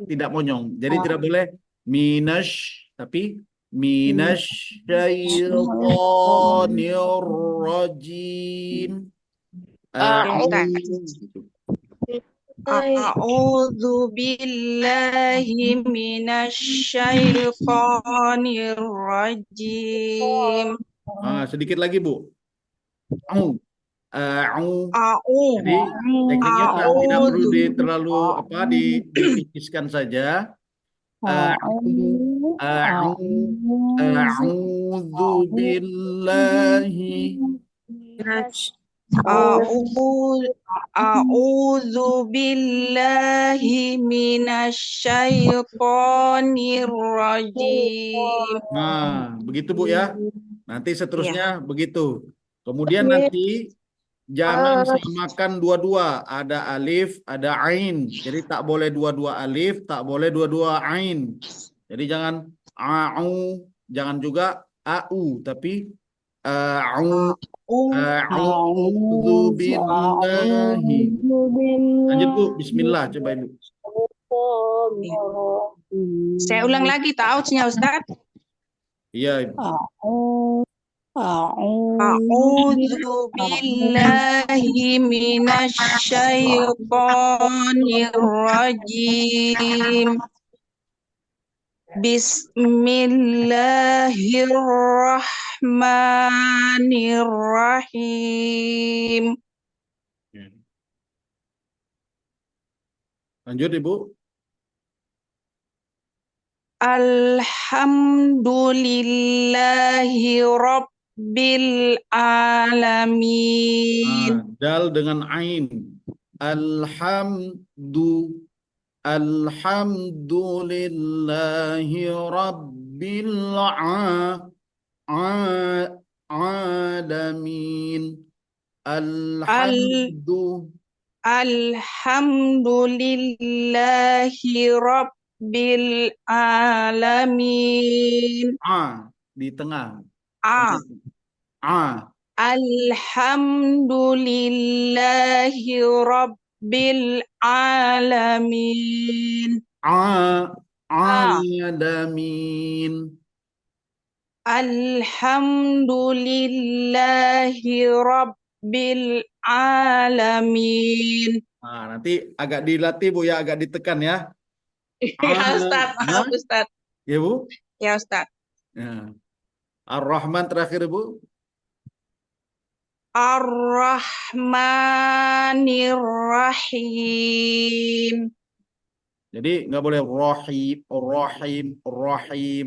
tidak monyong. Jadi tidak boleh minash, tapi minasyaitonir rajim.
A'udzu billahi minasyaitonir rajim.
Sedikit lagi, Bu. Jadi tekniknya tidak perlu terlalu ditipiskan saja. A'u- a'u- A'udzu billahi
A'udzu billahi minasyaitonir rajim.
Nah, begitu Bu ya. Nanti seterusnya begitu. Kemudian nanti jangan samakan dua-dua. Ada alif, ada ain. Jadi tak boleh dua-dua alif, tak boleh dua-dua ain. Jadi jangan a'u, jangan juga a'u, tapi a'u. A'udzu billahi. Lanjut Bu, bismillah coba Ibu.
Saya ulang lagi tautnya Ustaz.
Iya Ibu.
A'udzu billahi minasyaitonir rajim. Bismillahirrahmanirrahim.
Lanjut Ibu.
Alhamdulillahi rabbil alamin.
Dal dengan ain. Alhamdulillahi rabbil alamin.
Alhamdulillahi rabbil alamin.
Di tengah.
Alhamdulillahi rabbil alamin.
Alamin.
Alhamdulillahi rabbil alamin.
Nah, nanti agak dilatih Bu ya, agak ditekan ya.
Ya Ustaz, maaf Ustaz.
Ya Bu?
Ya Ustaz.
Ya. Ar-Rahman terakhir Bu.
Ar-Rahmanir-Rahim.
Jadi nggak boleh rahim.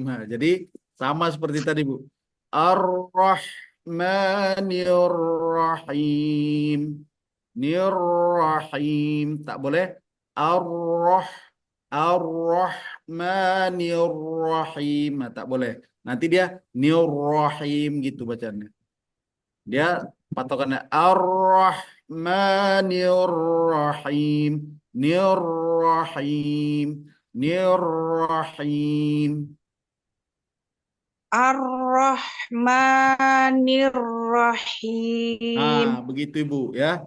Nah, jadi sama seperti tadi Bu. Ar-Rahmanir-Rahim. Nir-Rahim. Tak boleh Ar-Rahmanir-Rahim. Nah, tak boleh. Nanti dia Nir-Rahim gitu bacanya. Dia patokannya Ar-Rahmanir-Rahim. Nir-Rahim.
Ar-Rahmanir-Rahim.
Nah, begitu Ibu ya.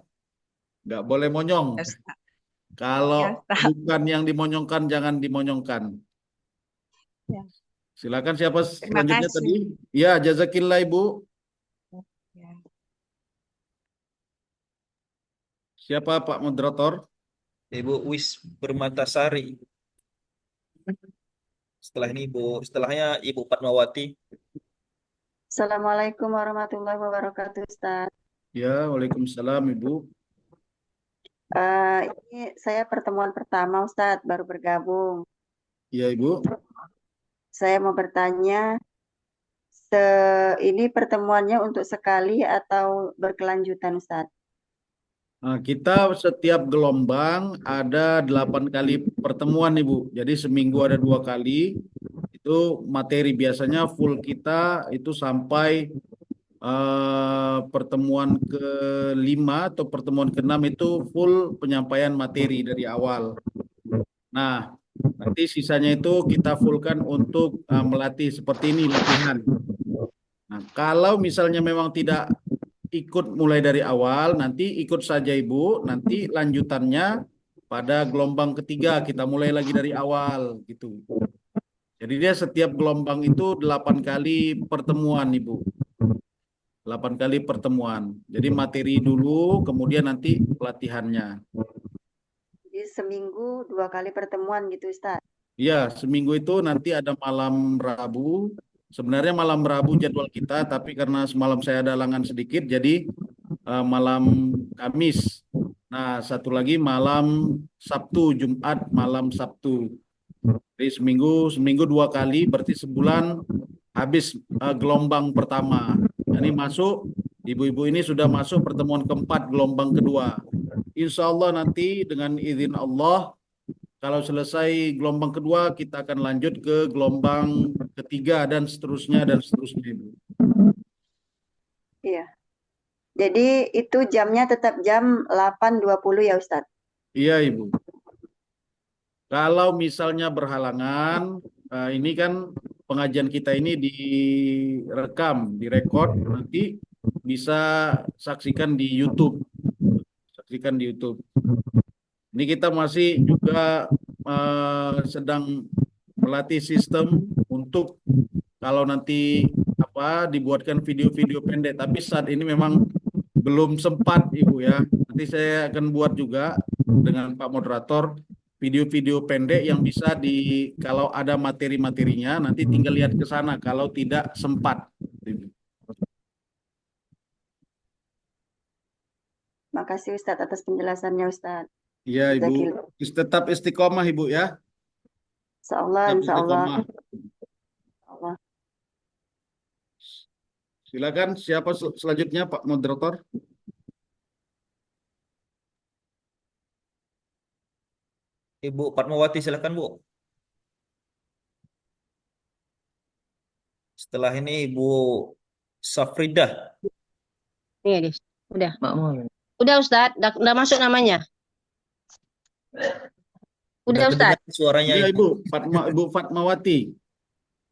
Nggak boleh monyong. Kalau bukan yang dimonyongkan, jangan dimonyongkan.
Ya.
Silakan siapa
Terima
selanjutnya
kasih.
tadi? Ya, jazakillah Ibu.
Ya.
Siapa Pak Moderator?
Ibu Wis Permatasari. Setelahnya Ibu Fatmawati.
Assalamualaikum warahmatullahi wabarakatuh, Ustaz.
Ya, waalaikumsalam Ibu.
Ini saya pertemuan pertama, Ustaz, baru bergabung.
Ya Ibu.
Saya mau bertanya, ini pertemuannya untuk sekali atau berkelanjutan, Ustaz?
Nah, kita setiap gelombang ada 8 kali pertemuan Ibu. Jadi seminggu ada 2 kali. Itu materi biasanya full kita itu sampai pertemuan ke-5 atau pertemuan ke-6 itu full penyampaian materi dari awal. Nah, nanti sisanya itu kita fullkan untuk melatih seperti ini latihan. Nah, kalau misalnya memang tidak ikut mulai dari awal, nanti ikut saja Ibu, nanti lanjutannya pada gelombang ketiga kita mulai lagi dari awal gitu. Jadi dia setiap gelombang itu 8 kali pertemuan Ibu. 8 kali pertemuan. Jadi materi dulu, kemudian nanti pelatihannya.
Jadi seminggu 2 kali pertemuan gitu, Ustaz?
Iya, seminggu itu nanti ada malam Rabu. Sebenarnya malam Rabu jadwal kita, tapi karena semalam saya ada halangan sedikit, jadi malam Kamis. Nah, satu lagi malam Sabtu, Jumat, malam Sabtu. Jadi seminggu 2 kali, berarti sebulan habis gelombang pertama. Ini masuk, ibu-ibu ini sudah masuk pertemuan keempat gelombang kedua. Insya Allah nanti dengan izin Allah, kalau selesai gelombang kedua, kita akan lanjut ke gelombang ketiga dan seterusnya Ibu.
Iya. Jadi itu jamnya tetap jam 8.20 ya Ustadz?
Iya Ibu. Kalau misalnya berhalangan, ini kan pengajian kita ini direkam, direkod, nanti bisa saksikan di YouTube. Saksikan di YouTube. Ini kita masih juga sedang melatih sistem untuk kalau nanti dibuatkan video-video pendek. Tapi saat ini memang belum sempat Ibu ya. Nanti saya akan buat juga dengan Pak Moderator video-video pendek yang bisa kalau ada materi-materinya nanti tinggal lihat ke sana kalau tidak sempat.
Makasih Ustadz atas penjelasannya Ustadz.
Iya Ibu, tetap istiqomah Ibu ya.
Insya Allah,
Tetap
insya Allah.
istiqomah. Silakan siapa selanjutnya Pak Moderator?
Ibu Fatmawati silakan Bu. Setelah ini Ibu Safridah.
Nih, udah. Udah Ustadz, udah masuk namanya. Udah Ustadz.
Kedengaran suaranya
Iya
Ibu.
Ibu Fatmawati.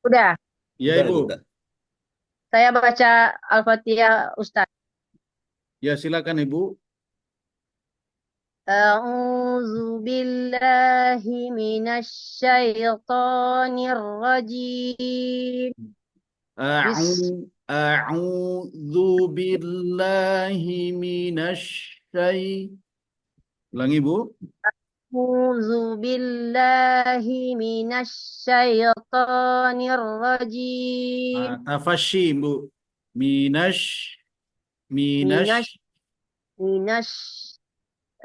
Udah.
Iya
Udah,
Ibu.
udah.
Saya baca Al-Fatihah Ustadz.
Ya silakan Ibu.
A'udzu billahi minasy syaithanir rajim.
A'udzu billahi minasy Ulangi Bu.
A'udzu billahi minasy syaithanir rajim.
Tafasyi Bu. Minasy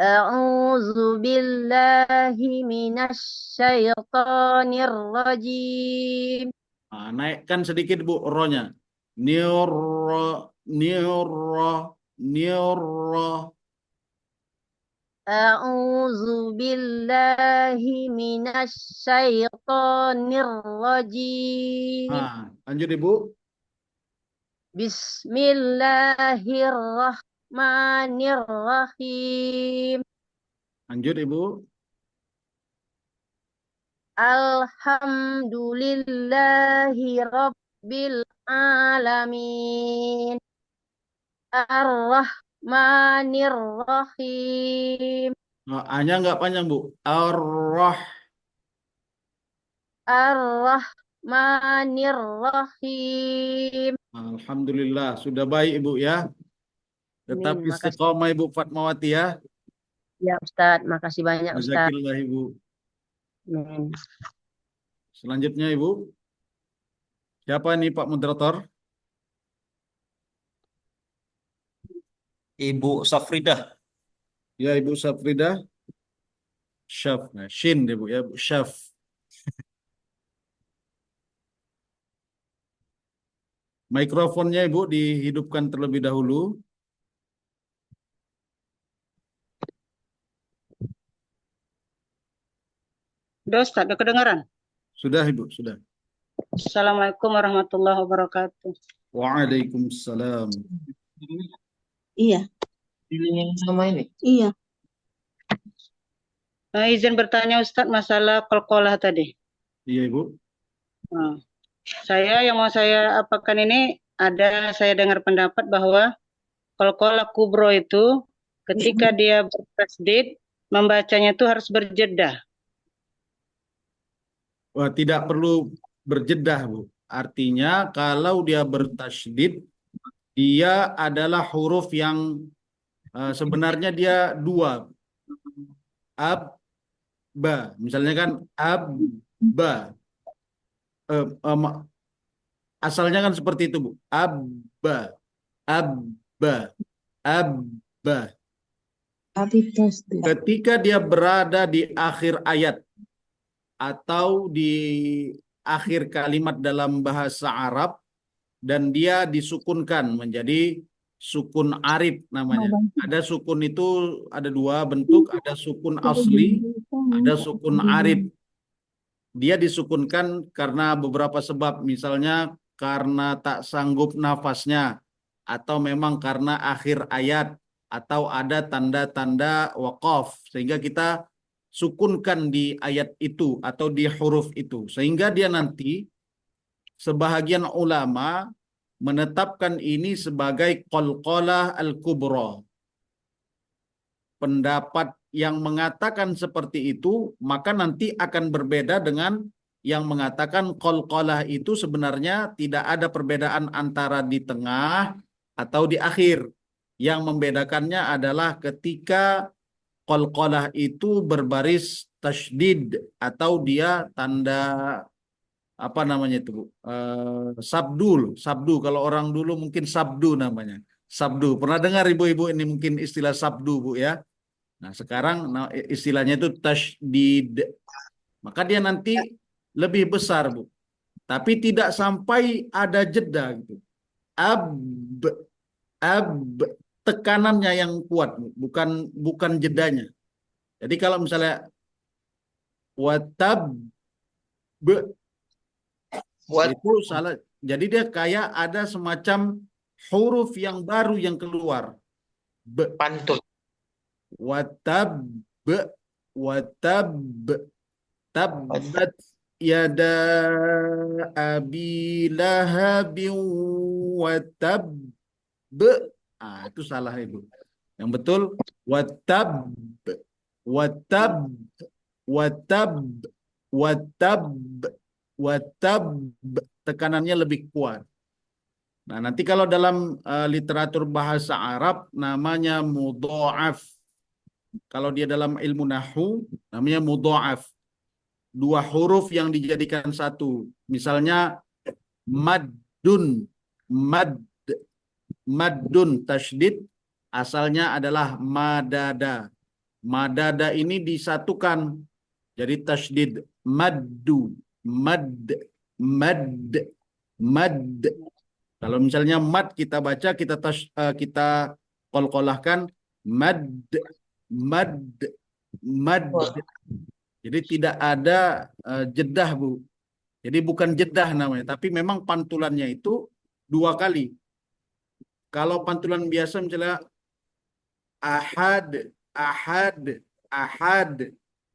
A'udzu billahi minasy syaithanir rajim.
Naikkan sedikit Bu ro-nya. Nirra.
A'udzu billahi minasy syaithanir rajim.
Lanjut Ibu.
Bismillahirrahmanirrahim.
Lanjut Ibu.
Alhamdulillahi rabbil alamin. Ar-Rahmanir-Rahim.
A-nya nggak panjang Bu.
Ar-Rahmanir-Rahim.
Alhamdulillah, sudah baik Ibu ya. Tetap istiqomah Ibu Fatmawati ya.
Ya Ustadz, makasih banyak Ustadz.
Jazakillah Ibu. Selanjutnya Ibu. Siapa nih Pak Moderator?
Ibu Safridah.
Ya Ibu Safridah. Syaf. Nah, Shin Ibu ya, Bu Syaf. Mikrofonnya Ibu dihidupkan terlebih dahulu.
Udah Ustaz, udah kedengaran?
Sudah Ibu, sudah.
Assalamualaikum warahmatullahi wabarakatuh.
Waalaikumsalam.
Iya.
Sama ini.
Iya. Izin bertanya Ustaz masalah qalqalah tadi.
Iya Ibu.
Nah, yang mau saya apakan ini saya dengar pendapat bahwa qalqalah kubro itu ketika dia bertasdid membacanya itu harus berjedah.
Wah, tidak perlu berjedah Bu. Artinya kalau dia bertasydid, dia adalah huruf yang sebenarnya dia dua. Ab-ba. Misalnya kan ab-ba. Asalnya kan seperti itu Bu. Abba. Abba. Abba. Ketika dia berada di akhir ayat. atau di akhir kalimat dalam bahasa Arab dan dia disukunkan menjadi sukun arif namanya. Ada sukun itu ada dua bentuk, ada sukun asli, ada sukun arif. Dia disukunkan karena beberapa sebab, misalnya karena tak sanggup nafasnya, atau memang karena akhir ayat, atau ada tanda-tanda waqaf, sehingga kita sukunkan di ayat itu atau di huruf itu. Sehingga dia nanti, sebahagian ulama menetapkan ini sebagai qalqalah al-kubra. Pendapat yang mengatakan seperti itu, maka nanti akan berbeda dengan yang mengatakan qalqalah itu sebenarnya tidak ada perbedaan antara di tengah atau di akhir. Yang membedakannya adalah ketika qalqalah itu berbaris tasydid atau dia tanda apa namanya itu Bu? Sabdu kalau orang dulu mungkin sabdu namanya. Sabdu. Pernah dengar ibu-ibu ini mungkin istilah sabdu Bu ya? Nah, sekarang istilahnya itu tasydid. Maka dia nanti lebih besar Bu. Tapi tidak sampai ada jeda gitu. Ab tekanannya yang kuat, Bu. bukan jedanya. Jadi kalau misalnya watab itu salah. Jadi dia kayak ada semacam huruf yang baru yang keluar.
Pantun.
Watab tabbat yada abi lahabin watab. Itu salah itu. Yang betul watab tekanannya lebih kuat. Nah, nanti kalau dalam literatur bahasa Arab namanya mudha'af. Kalau dia dalam ilmu nahwu namanya mudha'af. Dua huruf yang dijadikan satu. Misalnya maddun, maddun tasydid asalnya adalah madada. Madada ini disatukan jadi tasydid maddu, mad. Kalau misalnya mad kita baca kita qalqalahkan mad. Jadi tidak ada jedah Bu. Jadi bukan jedah namanya, tapi memang pantulannya itu dua kali. Kalau pantulan biasa misalnya ahad.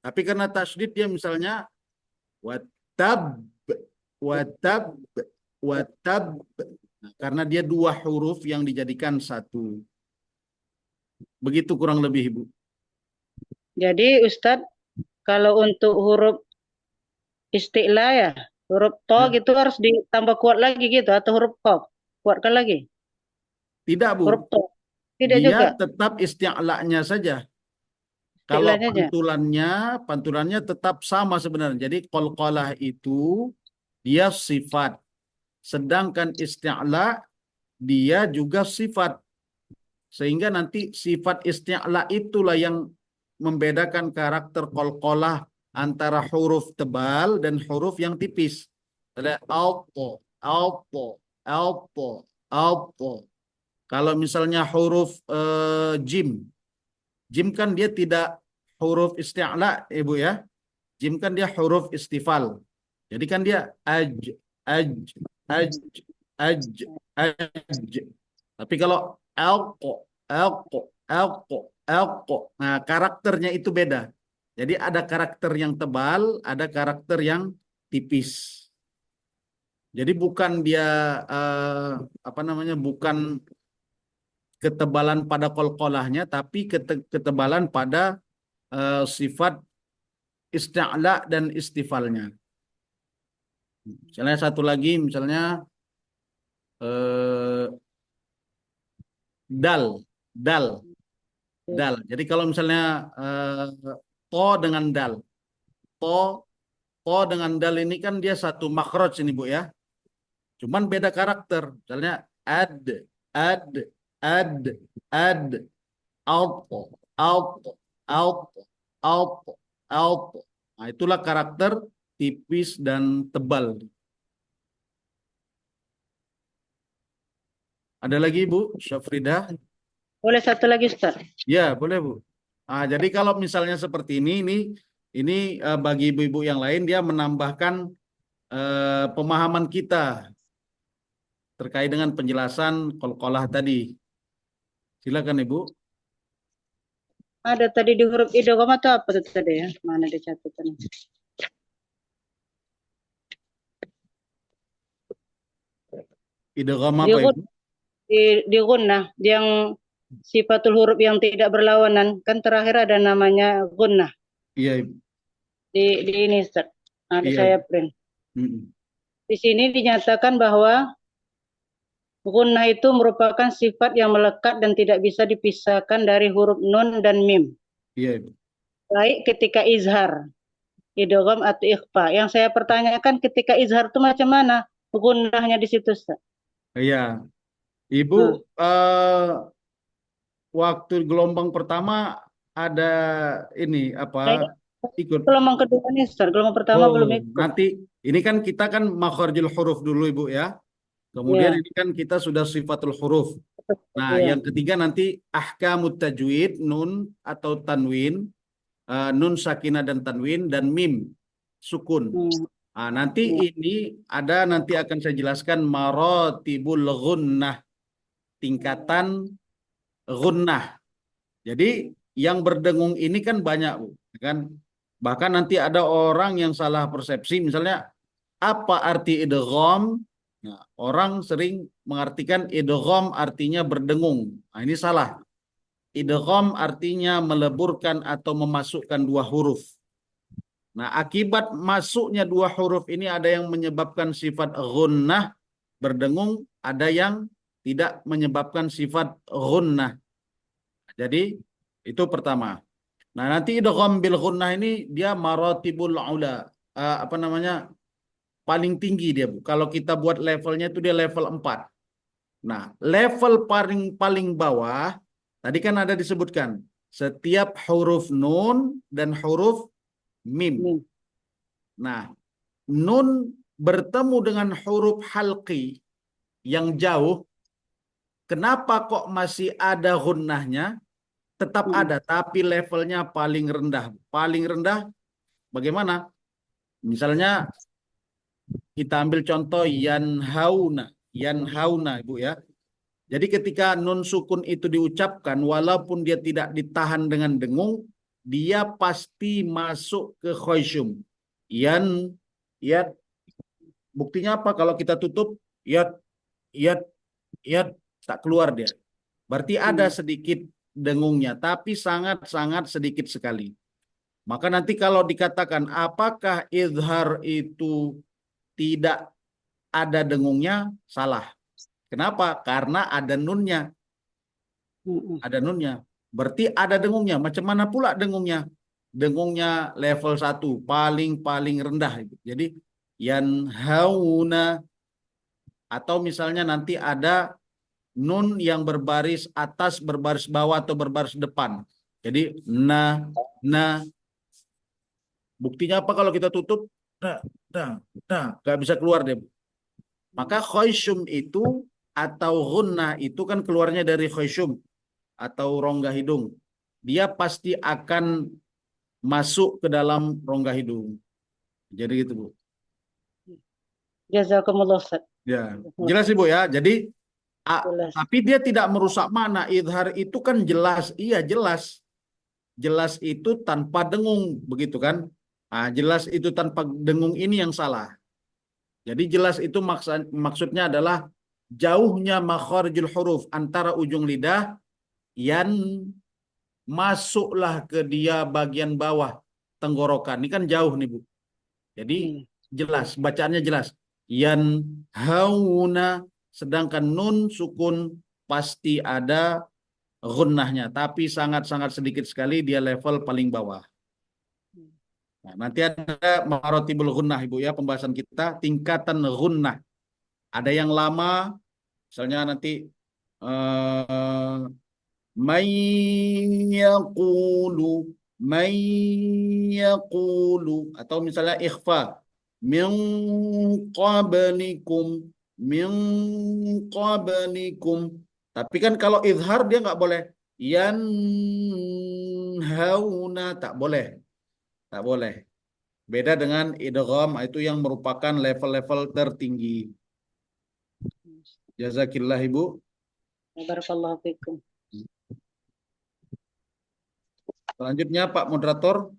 Tapi karena tasydid dia misalnya watab. Nah, karena dia dua huruf yang dijadikan satu. Begitu kurang lebih Ibu.
Jadi Ustadz, kalau untuk huruf isti'la ya, huruf to gitu harus ditambah kuat lagi gitu, atau huruf qaf kuatkan lagi?
Tidak Bu.
Huruf to. Tidak
Dia
juga.
tetap isti'la'nya saja. Kalau
Isti'lanya aja.
pantulannya tetap sama sebenarnya. Jadi qalqalah itu dia sifat. Sedangkan isti'la dia juga sifat. Sehingga nanti sifat isti'la itulah yang membedakan karakter qalqalah antara huruf tebal dan huruf yang tipis. Ada alto. Kalau misalnya huruf jim kan dia tidak huruf isti'la Ibu ya. Jim kan dia huruf istifal. Jadi kan dia aj. Tapi kalau alqo. Nah, karakternya itu beda. Jadi ada karakter yang tebal, ada karakter yang tipis. Jadi bukan dia bukan ketebalan pada qalqalahnya, tapi ketebalan pada sifat isti'la dan istifalnya. Misalnya satu lagi, misalnya dal. Jadi kalau misalnya to dengan dal, to dengan dal ini kan dia satu makhraj ini Bu ya. Cuman beda karakter. Misalnya ad, alto. Nah, itulah karakter tipis, dan tebal. Ada lagi Bu Syafridah?
Boleh satu lagi Ustaz?
Ya, boleh Bu. Jadi kalau misalnya seperti ini bagi ibu-ibu yang lain dia menambahkan pemahaman kita terkait dengan penjelasan qalqalah tadi. Silakan Ibu.
Ada tadi di huruf idgham atau apa tuh tadi ya? Mana di catatan?
Idgham apa Ibu?
Di gunnah yang sifatul huruf yang tidak berlawanan, kan terakhir ada namanya gunnah.
Iya Ibu.
Di ini Ustaz. Ada
Iya,
saya
Ibu.
print. Di sini dinyatakan bahwa gunnah itu merupakan sifat yang melekat dan tidak bisa dipisahkan dari huruf nun dan mim.
Iya Ibu.
Baik ketika izhar, idgham atau ikhfa. Yang saya pertanyakan ketika izhar itu macam mana gunnahnya di situ Ustaz?
Iya. Ibu waktu gelombang pertama ada ini apa ikut.
Gelombang kedua nih Ustaz, gelombang pertama belum ikut.
Nanti ini kan kita kan makharijul huruf dulu Ibu ya. Kemudian
Iya.
ini kan kita sudah sifatul huruf. Nah,
Iya.
yang ketiga nanti ahkamut tajwid, nun atau tanwin, nun sakinah dan tanwin, dan mim sukun. Nanti ini ada, nanti akan saya jelaskan maratibul gunnah, tingkatan gunnah. Jadi yang berdengung ini kan banyak Bu, kan? Bahkan nanti ada orang yang salah persepsi, misalnya apa arti idgham? Nah, orang sering mengartikan idgham artinya berdengung. Nah, ini salah. Idgham artinya meleburkan atau memasukkan dua huruf. Nah, akibat masuknya dua huruf ini ada yang menyebabkan sifat gunnah berdengung, ada yang tidak menyebabkan sifat gunnah. Jadi itu pertama. Nah, nanti idgham bil gunnah ini dia maratibul ula, paling tinggi dia Bu. Kalau kita buat levelnya itu dia level 4. Nah, level paling bawah tadi kan ada disebutkan setiap huruf nun dan huruf mim. Nah, nun bertemu dengan huruf halqi yang jauh, kenapa kok masih ada gunnahnya? Tetap ada, tapi levelnya paling rendah. Paling rendah bagaimana? Misalnya kita ambil contoh yanhauna Ibu ya. Jadi ketika nun sukun itu diucapkan, walaupun dia tidak ditahan dengan dengung, dia pasti masuk ke khaysyum. Yat. Buktinya apa? Kalau kita tutup yat tak keluar dia. Berarti ada sedikit dengungnya, tapi sangat-sangat sedikit sekali. Maka nanti kalau dikatakan apakah izhar itu tidak ada dengungnya, salah. Kenapa? Karena ada nunnya. Ada nunnya. Berarti ada dengungnya. Macam mana pula dengungnya? Dengungnya level 1, paling rendah. Jadi yanhauna, atau misalnya nanti ada nun yang berbaris atas, berbaris bawah, atau berbaris depan. Jadi na. Buktinya apa kalau kita tutup? Nggak bisa keluar dia. Maka khaysyum itu atau gunnah itu kan keluarnya dari khaysyum atau rongga hidung. Dia pasti akan masuk ke dalam rongga hidung. Jadi gitu Bu.
Jazakumullah Ustaz.
Ya, jelas Ibu ya. Jadi tapi dia tidak merusak makna. Idhar itu kan jelas, iya jelas. Jelas itu tanpa dengung, begitu kan? Jelas itu tanpa dengung ini yang salah. Jadi jelas itu maksudnya adalah jauhnya makharijul huruf antara ujung lidah yang masuklah ke dia bagian bawah tenggorokan. Ini kan jauh nih Bu. Jadi jelas, bacaannya jelas. Yanhauna, sedangkan nun sukun pasti ada gunnahnya, tapi sangat-sangat sedikit sekali, dia level paling bawah. Nah, nanti ada maratibul gunnah Ibu ya, pembahasan kita tingkatan gunnah. Ada yang lama, misalnya nanti may yaqulu, atau misalnya ikhfa, min qablikum, min qablikum. Tapi kan kalau izhar dia nggak boleh. Yanhauna, tak boleh. Tak boleh. Beda dengan idgham, itu yang merupakan level-level tertinggi. Jazakillah Ibu.
Barakallahu fikum.
Selanjutnya Pak Moderator.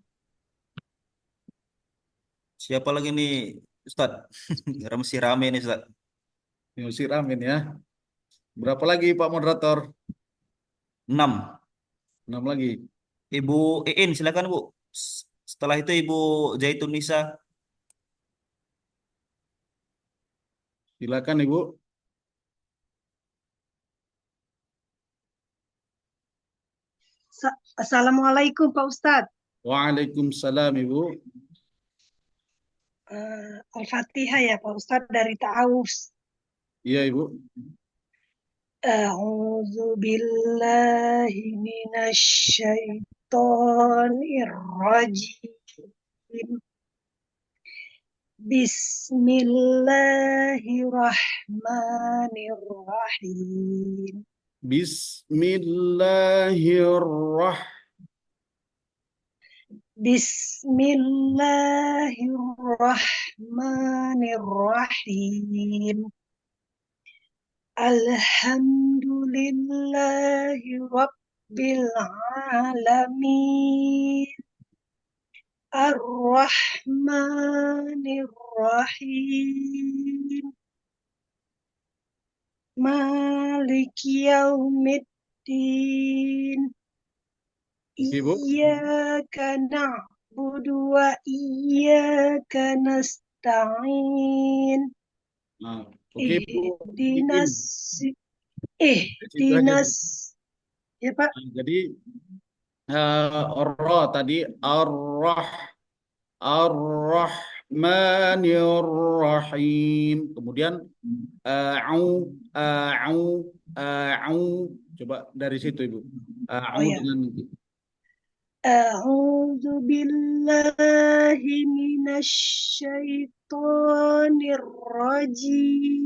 Siapa lagi nih Ustadz? Masih rame nih Ustadz.
Yusir Amin ya. Berapa lagi Pak Moderator?
6.
6 lagi.
Ibu Iin silakan Bu. Setelah itu Ibu Zaitun Nisa.
Silakan Ibu.
Assalamualaikum Pak Ustadz.
Waalaikumsalam Ibu.
Al-Fatihah ya Pak Ustadz dari Ta'awuz.
Iya Ibu.
A'udzu billahi minasyaitonir rajim. Bismillahirrahmanirrahim. Bismillahirrahmanirrahim. Alhamdulillahi Rabbil Alamin. Ar-Rahmanir-Rahim. Maliki Yaumiddin. Iyyaka na'budu wa iyyaka nasta'in.
Oke,
Ihdinas ya Pak.
Jadi tadi Ar-Rahmanir-Rahim. Kemudian coba dari situ Ibu. Dengan
A'udzu billahi minasyaitonir rajim.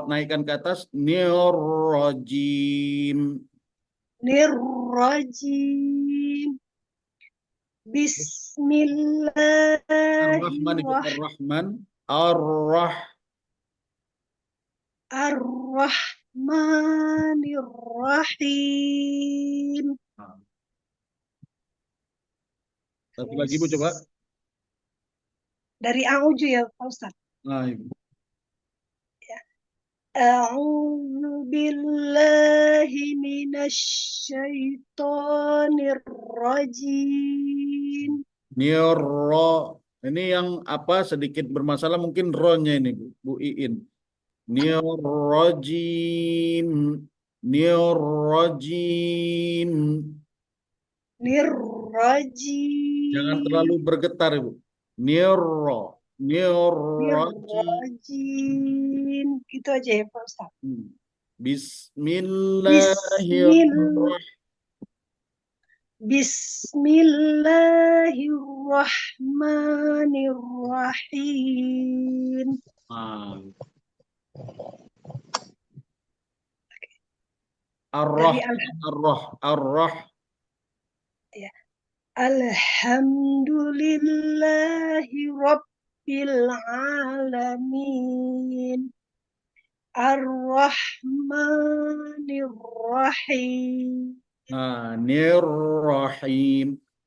naikkan ke atas. Nirrajim.
Bismillahirrahmanirrahim. Ar-Rahmanirrahim.
Satu lagi Bu coba.
Dari A'udzu ya Pak Ustadz.
Nah, Ibu.
A'udzu billahi minasyaitonir rajim.
Ini yang apa sedikit bermasalah mungkin ro-nya ini Bu Iin. Nirrajim. Jangan terlalu bergetar Ibu.
Nirrajim. Gitu aja ya Pak Ustadz. Bismillahirrahmanirrahim. Ya. Alhamdulillahi Rabbil Alamin. Ar-Rahmanir-Rahim.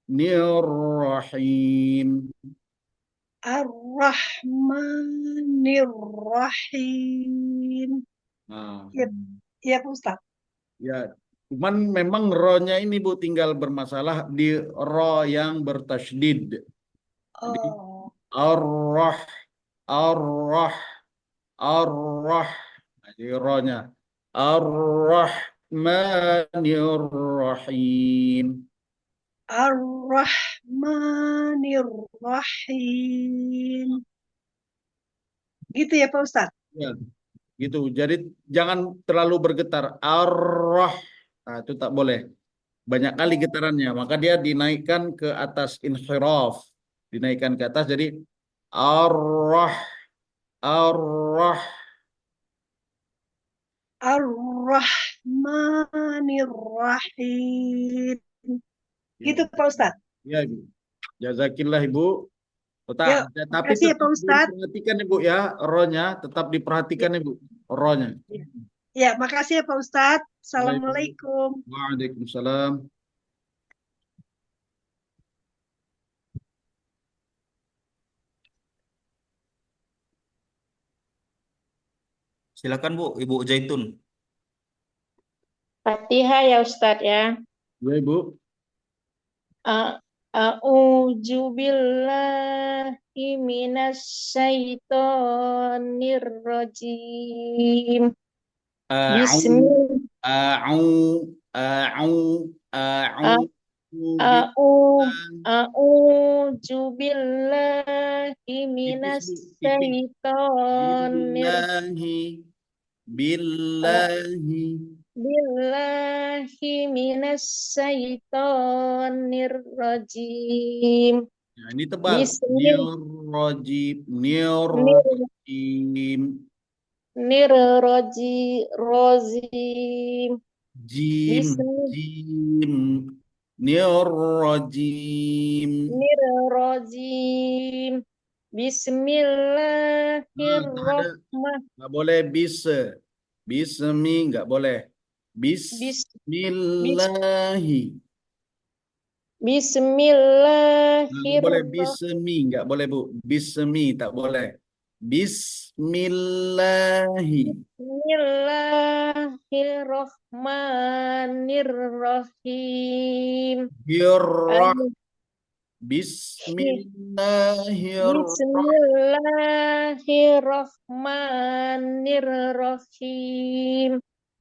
Nirrahim.
Ar-Rahmanir-Rahim. Ya Pak Ustadz.
Ya, cuman memang ro-nya ini Bu tinggal bermasalah di ro yang bertasydid. Ar-Rah. Jadi ro-nya. Ar-Rahmanir-Rahim.
Ar-Rahmanir-Rahim. Gitu ya Pak Ustadz?
Ya, gitu. Jadi jangan terlalu bergetar. Ar-Rah. Nah, itu tak boleh. Banyak kali getarannya. Maka dia dinaikkan ke atas inhiraf. dinaikkan ke atas jadi ar-rah ar-rah
Ar-Rahmanir-Rahim. Gitu
ya,
Pak Ustadz.
ya Ibu. Jazakillah Ibu.
Yuk,
Tapi
makasih ya
tetap
Pak Ustadz.
diperhatikan Ibu ya, rohnya tetap diperhatikan Ibu, rohnya.
Ya, makasih ya Pak Ustadz.
Baik.
Assalamualaikum.
Waalaikumsalam.
Silakan Bu, Ibu Zaitun.
Fatihah ya Ustadz ya.
Ya Ibu.
A'udzu billahi minasyaitonir rajim. Bismillah. A'udzu billahi minasyaitonir billahi minasyaitonir rajim.
Nah, ini tebal.
Bismillahirrahmanirrahim.
Jim. Nirrajim.
Bismillahirrahmanirrahim.
Nggak boleh bisa. Bismi nggak boleh. Bismillahi. Nggak boleh bismi, nggak boleh Bu. Bismi tak boleh. Bismillahi.
Bismillahirrahmanirrahim. Bismillahirrahmanirrahim.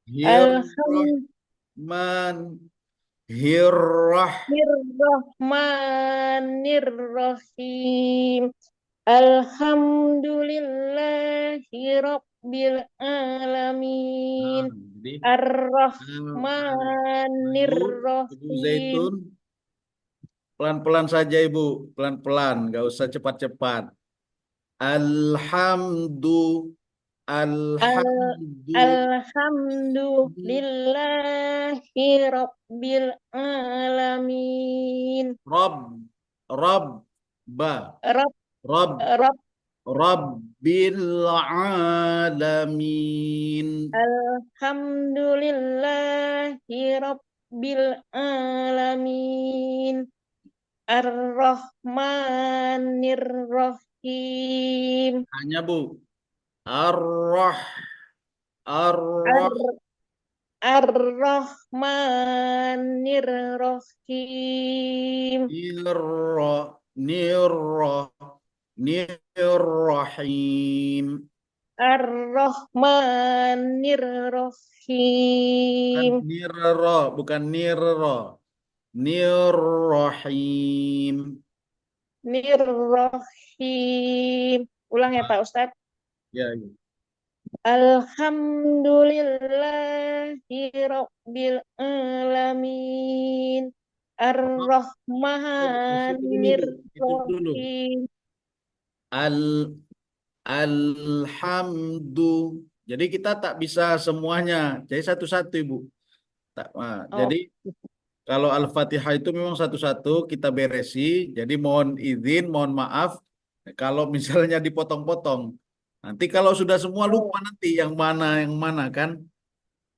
Bismillahirrahmanirrahim. Alhamdulillahi rabbil alamin. Ar-Rahmanir-Rahim.
Pelan-pelan saja Ibu, pelan-pelan, nggak usah cepat-cepat.
Alhamdulillahi rabbil alamin.
Rabbil alamin.
Alhamdulillahi rabbil alamin. Ar-Rahmanir-Rahim.
Hanya Bu.
Ar-Rahmanir-Rahim.
Nirrahim.
Ar-Rahmanir-Rahim.
Bukan nirro. Nirrahim.
Nirrahim. Ulang ya Pak Ustadz.
Ya.
Alhamdulillahi rabbil alamin. Ar-Rahmanir-Rahim.
Alhamdu. Jadi kita tak bisa semuanya. Jadi satu-satu Ibu. Jadi kalau Al-Fatihah itu memang satu-satu kita beresi. Jadi mohon izin, mohon maaf kalau misalnya dipotong-potong. Nanti kalau sudah semua lupa nanti yang mana kan.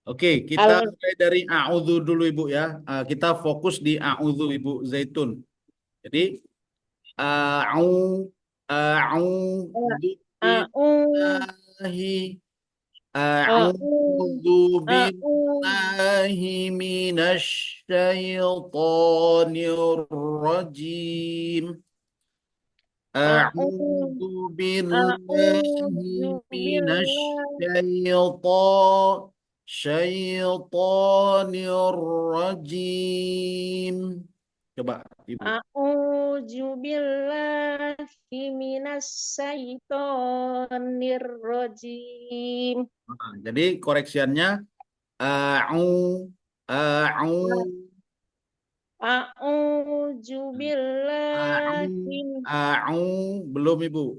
Oke, kita mulai dari a'udzu dulu Ibu ya. Kita fokus di a'udzu Ibu Zaitun. Jadi a'udzu billahi minasy syaithanir rajim. A'udzu billahi minasy syaitanir rajim. Coba Ibu.
A'udzu billahi minasyaitonir rajim.
Jadi koreksiannya a'udzu
A'udzu billahi
Belum Ibu.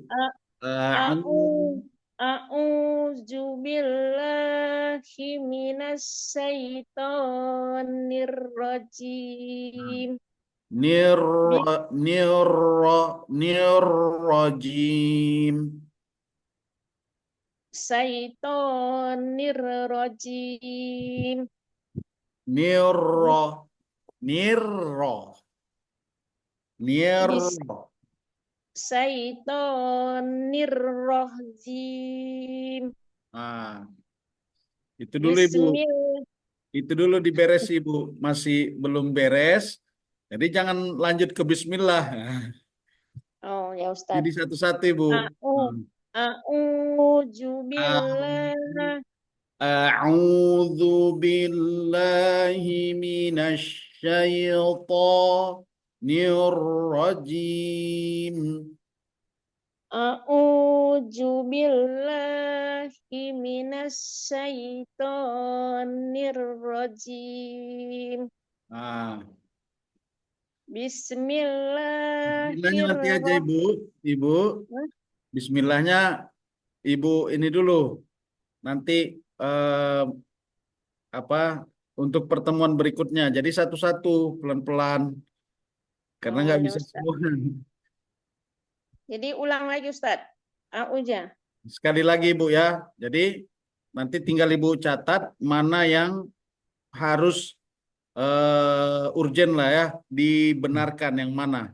A'udzu billahi minas syaitonir rajim.
Nirrajim.
Syaitonir rajim.
Nirro.
Syaitonir rajim.
Itu dulu Ibu.
Bismillah.
Itu dulu diberes Ibu. Masih belum beres. Jadi jangan lanjut ke bismillah.
Oh ya Ustaz.
Jadi satu-satu Ibu.
A'udzu billahi
A'udzu billahi minasy syaithanir rajim.
A'udzu billahi minas syaitonir rajim.
Bismillahnya nanti aja
Bismillahirrahmanirrahim.
Ibu. Bismillahnya Ibu ini dulu. Nanti untuk pertemuan berikutnya. Jadi satu-satu pelan-pelan. Karena nggak bisa semua.
Jadi ulang lagi Ustaz. A'udza.
Sekali lagi Ibu ya. Jadi nanti tinggal Ibu catat mana yang harus urgen lah ya, dibenarkan yang mana.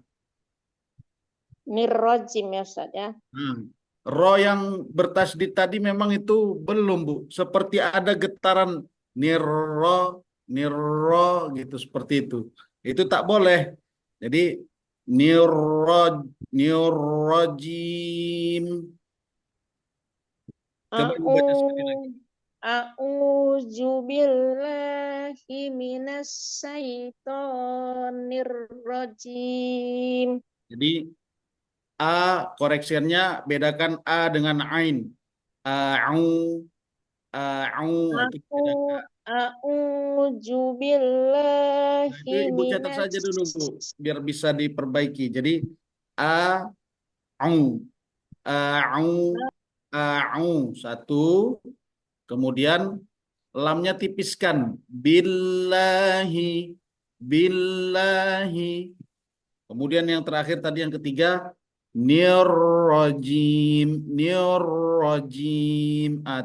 Nirrojim ya Ustaz ya.
Ro yang bertasdid tadi memang itu belum Bu. Seperti ada getaran nirro gitu seperti itu. Itu tak boleh. Jadi nirrojim. Coba dibaca sekali lagi.
A'udzu billahi minas syaitonir rajim.
Jadi A koreksiannya bedakan A dengan Ain.
A'udzu billahi
itu Ibu catat saja dulu Bu, biar bisa diperbaiki. Jadi satu, kemudian lamnya tipiskan, billahi. Kemudian yang terakhir tadi yang ketiga, nirrajim.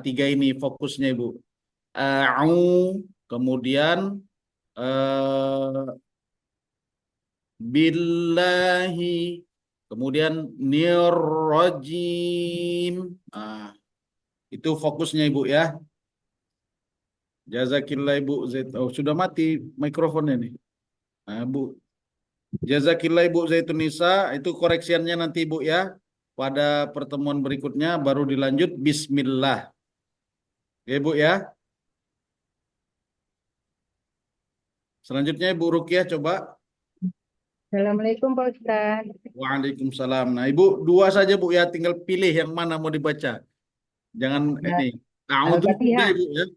Tiga ini fokusnya Ibu. Kemudian billahi, kemudian nirrajim. Itu fokusnya Ibu ya. Jazakillah Ibu Zaid. Oh, sudah mati mikrofonnya nih. Bu. Jazakillah Ibu Zaitunisa, itu koreksiannya nanti Ibu ya. Pada pertemuan berikutnya baru dilanjut bismillah. Ya Ibu ya. Selanjutnya Ibu Rukiah coba.
Assalamualaikum Pak Ustaz.
Waalaikumsalam. Nah Ibu dua saja Bu ya, tinggal pilih yang mana mau dibaca. Jangan ini.
Al-Fatihah.
Ibu ya.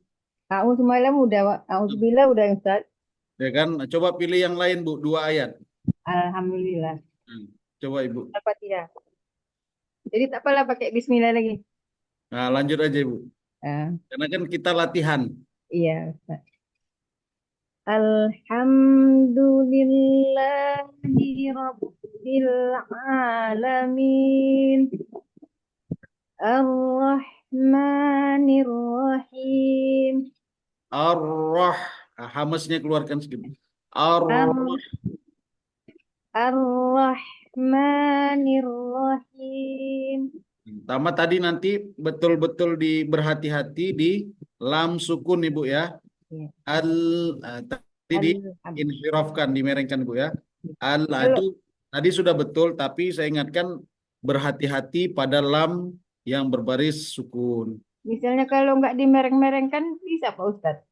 Semalam udah, A'udzubillah udah Ustaz.
Ya kan, coba pilih yang lain Bu, 2 ayat.
Alhamdulillah.
Coba Ibu.
Al-Fatihah. Jadi tak apalah pakai bismillah lagi.
Nah, lanjut aja Ibu. Karena kan kita latihan.
Iya, Ustaz. Alhamdulillahi Rabbil Alamin. Ar-Rahmanir-Rahim.
Hamasnya keluarkan sedikit.
Ar-Rahmanir-Rahim.
Pertama tadi nanti betul-betul berhati-hati di lam sukun Ibu ya. Tadi diinhirafkan, dimerengkan Bu ya. Itu tadi sudah betul, tapi saya ingatkan berhati-hati pada lam yang berbaris sukun.
Misalnya kalau nggak dimereng-merengkan bisa Pak Ustadz?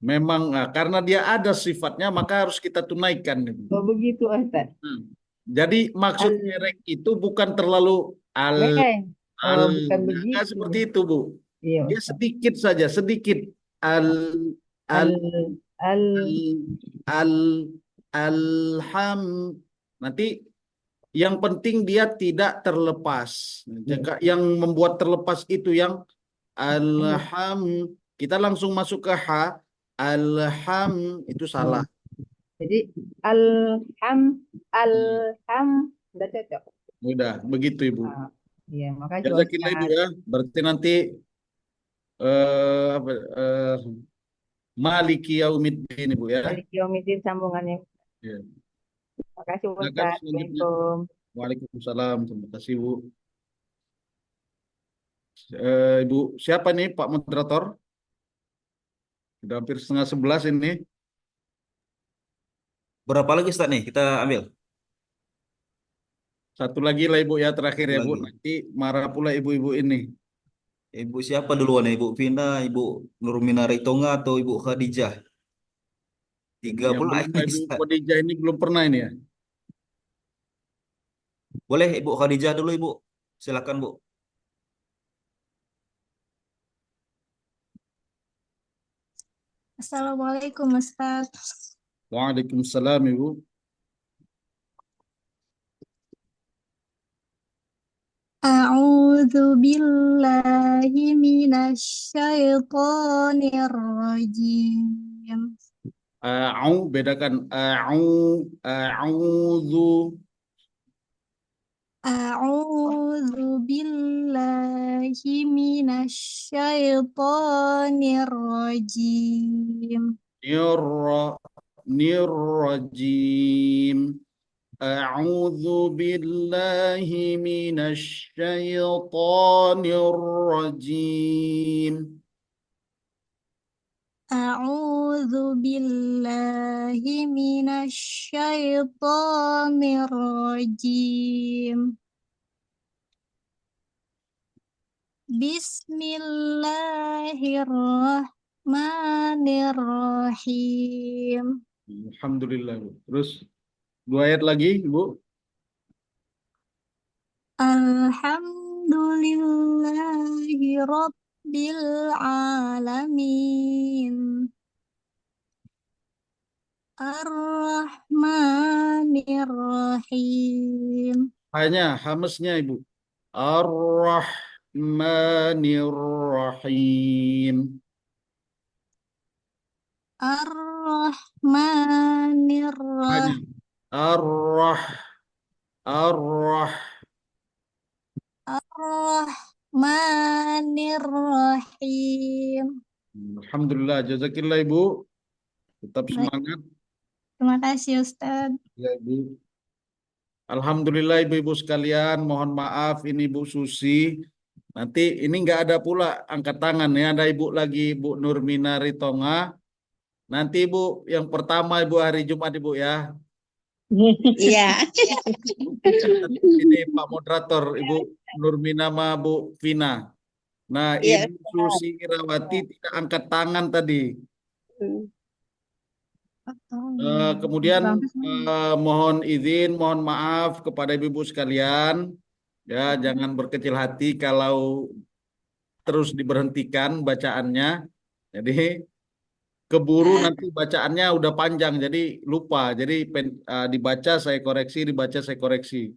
Memang karena dia ada sifatnya maka harus kita tunaikan.
Oh begitu Ustadz.
Jadi maksud merek itu bukan terlalu
bukan begitu.
Seperti itu Bu.
Iya,
dia sedikit saja, sedikit
Al
al alham. Nanti yang penting dia tidak terlepas. Yang membuat terlepas itu yang alham. Kita langsung masuk ke ha. Alham itu salah.
Jadi alham udah cocok.
Udah, begitu Ibu.
Iya, makasih
Jazakillah Ibu
Ustaz.
ya. Berarti nanti apa, Maliki Yaumiddin Ibu ya.
Balik Yaumiddin sambungannya.
Ya.
Makasih
Silakan
Ustaz.
selanjutnya.
Assalamualaikum.
Waalaikumsalam. Terima kasih Bu. Ibu siapa nih Pak Moderator? Sudah hampir setengah 11 ini.
Berapa lagi Ustaz nih kita ambil?
Satu lagi lah Ibu ya terakhir
Satu
ya Bu.
lagi.
Nanti marah pula ibu-ibu ini.
Ibu siapa duluan ya? Ibu Vina, Ibu Nurminari Tonga atau Ibu Khadijah? Tiga
Yang
pula
belum
ini
Ibu
Ustaz.
Khadijah ini belum pernah ini ya.
Boleh Ibu Khadijah dulu Ibu. Silakan Bu.
Assalamualaikum Ustaz.
Waalaikumsalam Ibu.
A'udzu billahi minasyaitonir rajim.
Bedakan a'udzu.
A'udzu billahi minasyaitonir rajim.
Nirrajim. A'udzu billahi minasyaitonir rajim.
A'udzu billahi minasyaitonir rajim. Bismillahirrahmanirrahim.
Alhamdulillah Bu. Terus 2 ayat lagi Ibu.
Alhamdulillahi rabbil alamin. Ar-Rahmanir-Rahim.
Hanya hamesnya Ibu. Ar-Rahmanir-Rahim.
Ar-Rahmanir-Rahim. Ar-Rahmanir-Rahim.
Alhamdulillah, jazakillah Ibu. Tetap
Baik.
semangat
Terima kasih Ustaz.
ya Ibu. Alhamdulillah ibu-ibu sekalian, mohon maaf ini Bu Susi. Nanti ini nggak ada pula angkat tangan ya, ada Ibu lagi, Bu Nurminari Tonga. Nanti Ibu yang pertama Ibu hari Jumat Ibu ya.
Iya.
Ini Pak Moderator, Ibu Nurmina sama Bu Vina. Nah,
Iya,
Ibu Susi Irawati tidak angkat tangan tadi. Kemudian mohon izin, mohon maaf kepada ibu-ibu sekalian, ya jangan berkecil hati kalau terus diberhentikan bacaannya. Jadi keburu nanti bacaannya udah panjang, jadi lupa. Jadi dibaca saya koreksi, dibaca saya koreksi.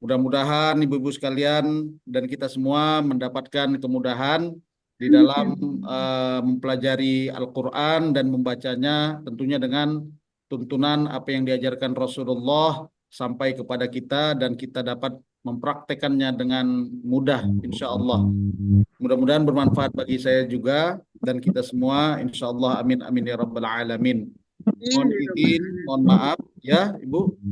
Mudah-mudahan ibu-ibu sekalian dan kita semua mendapatkan kemudahan di dalam mempelajari Al-Quran dan membacanya tentunya dengan tuntunan apa yang diajarkan Rasulullah sampai kepada kita dan kita dapat mempraktekannya dengan mudah insya Allah. Mudah-mudahan bermanfaat bagi saya juga dan kita semua insya Allah, amin amin ya rabbal alamin. Mohon izin, mohon maaf ya Ibu.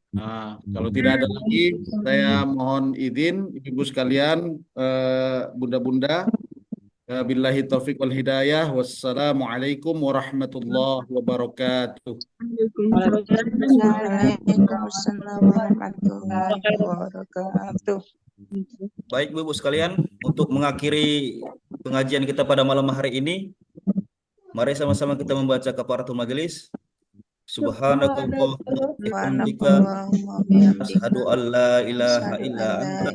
Nah, kalau tidak ada lagi, saya mohon izin ibu-ibu sekalian, bunda-bunda. Billahi taufiq wal hidayah. Wassalamualaikum warahmatullahi wabarakatuh.
Waalaikumsalam warahmatullahi wabarakatuh.
Baik Bu sekalian, untuk mengakhiri pengajian kita pada malam hari ini, mari sama-sama kita membaca kafaratul majelis. Subhanakallahumma wa bihamdika asyhadu an la ilaha illa anta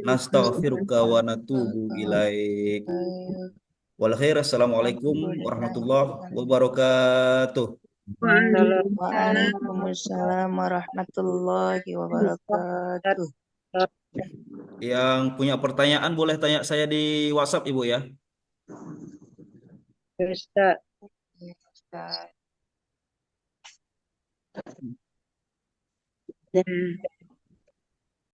nastaghfiruka wa natubu ilaik. Wal khair. Assalamualaikum warahmatullahi wabarakatuh.
Waalaikumsalam warahmatullahi wabarakatuh.
Yang punya pertanyaan boleh tanya saya di WhatsApp Ibu ya.
Ustaz.
Ustaz.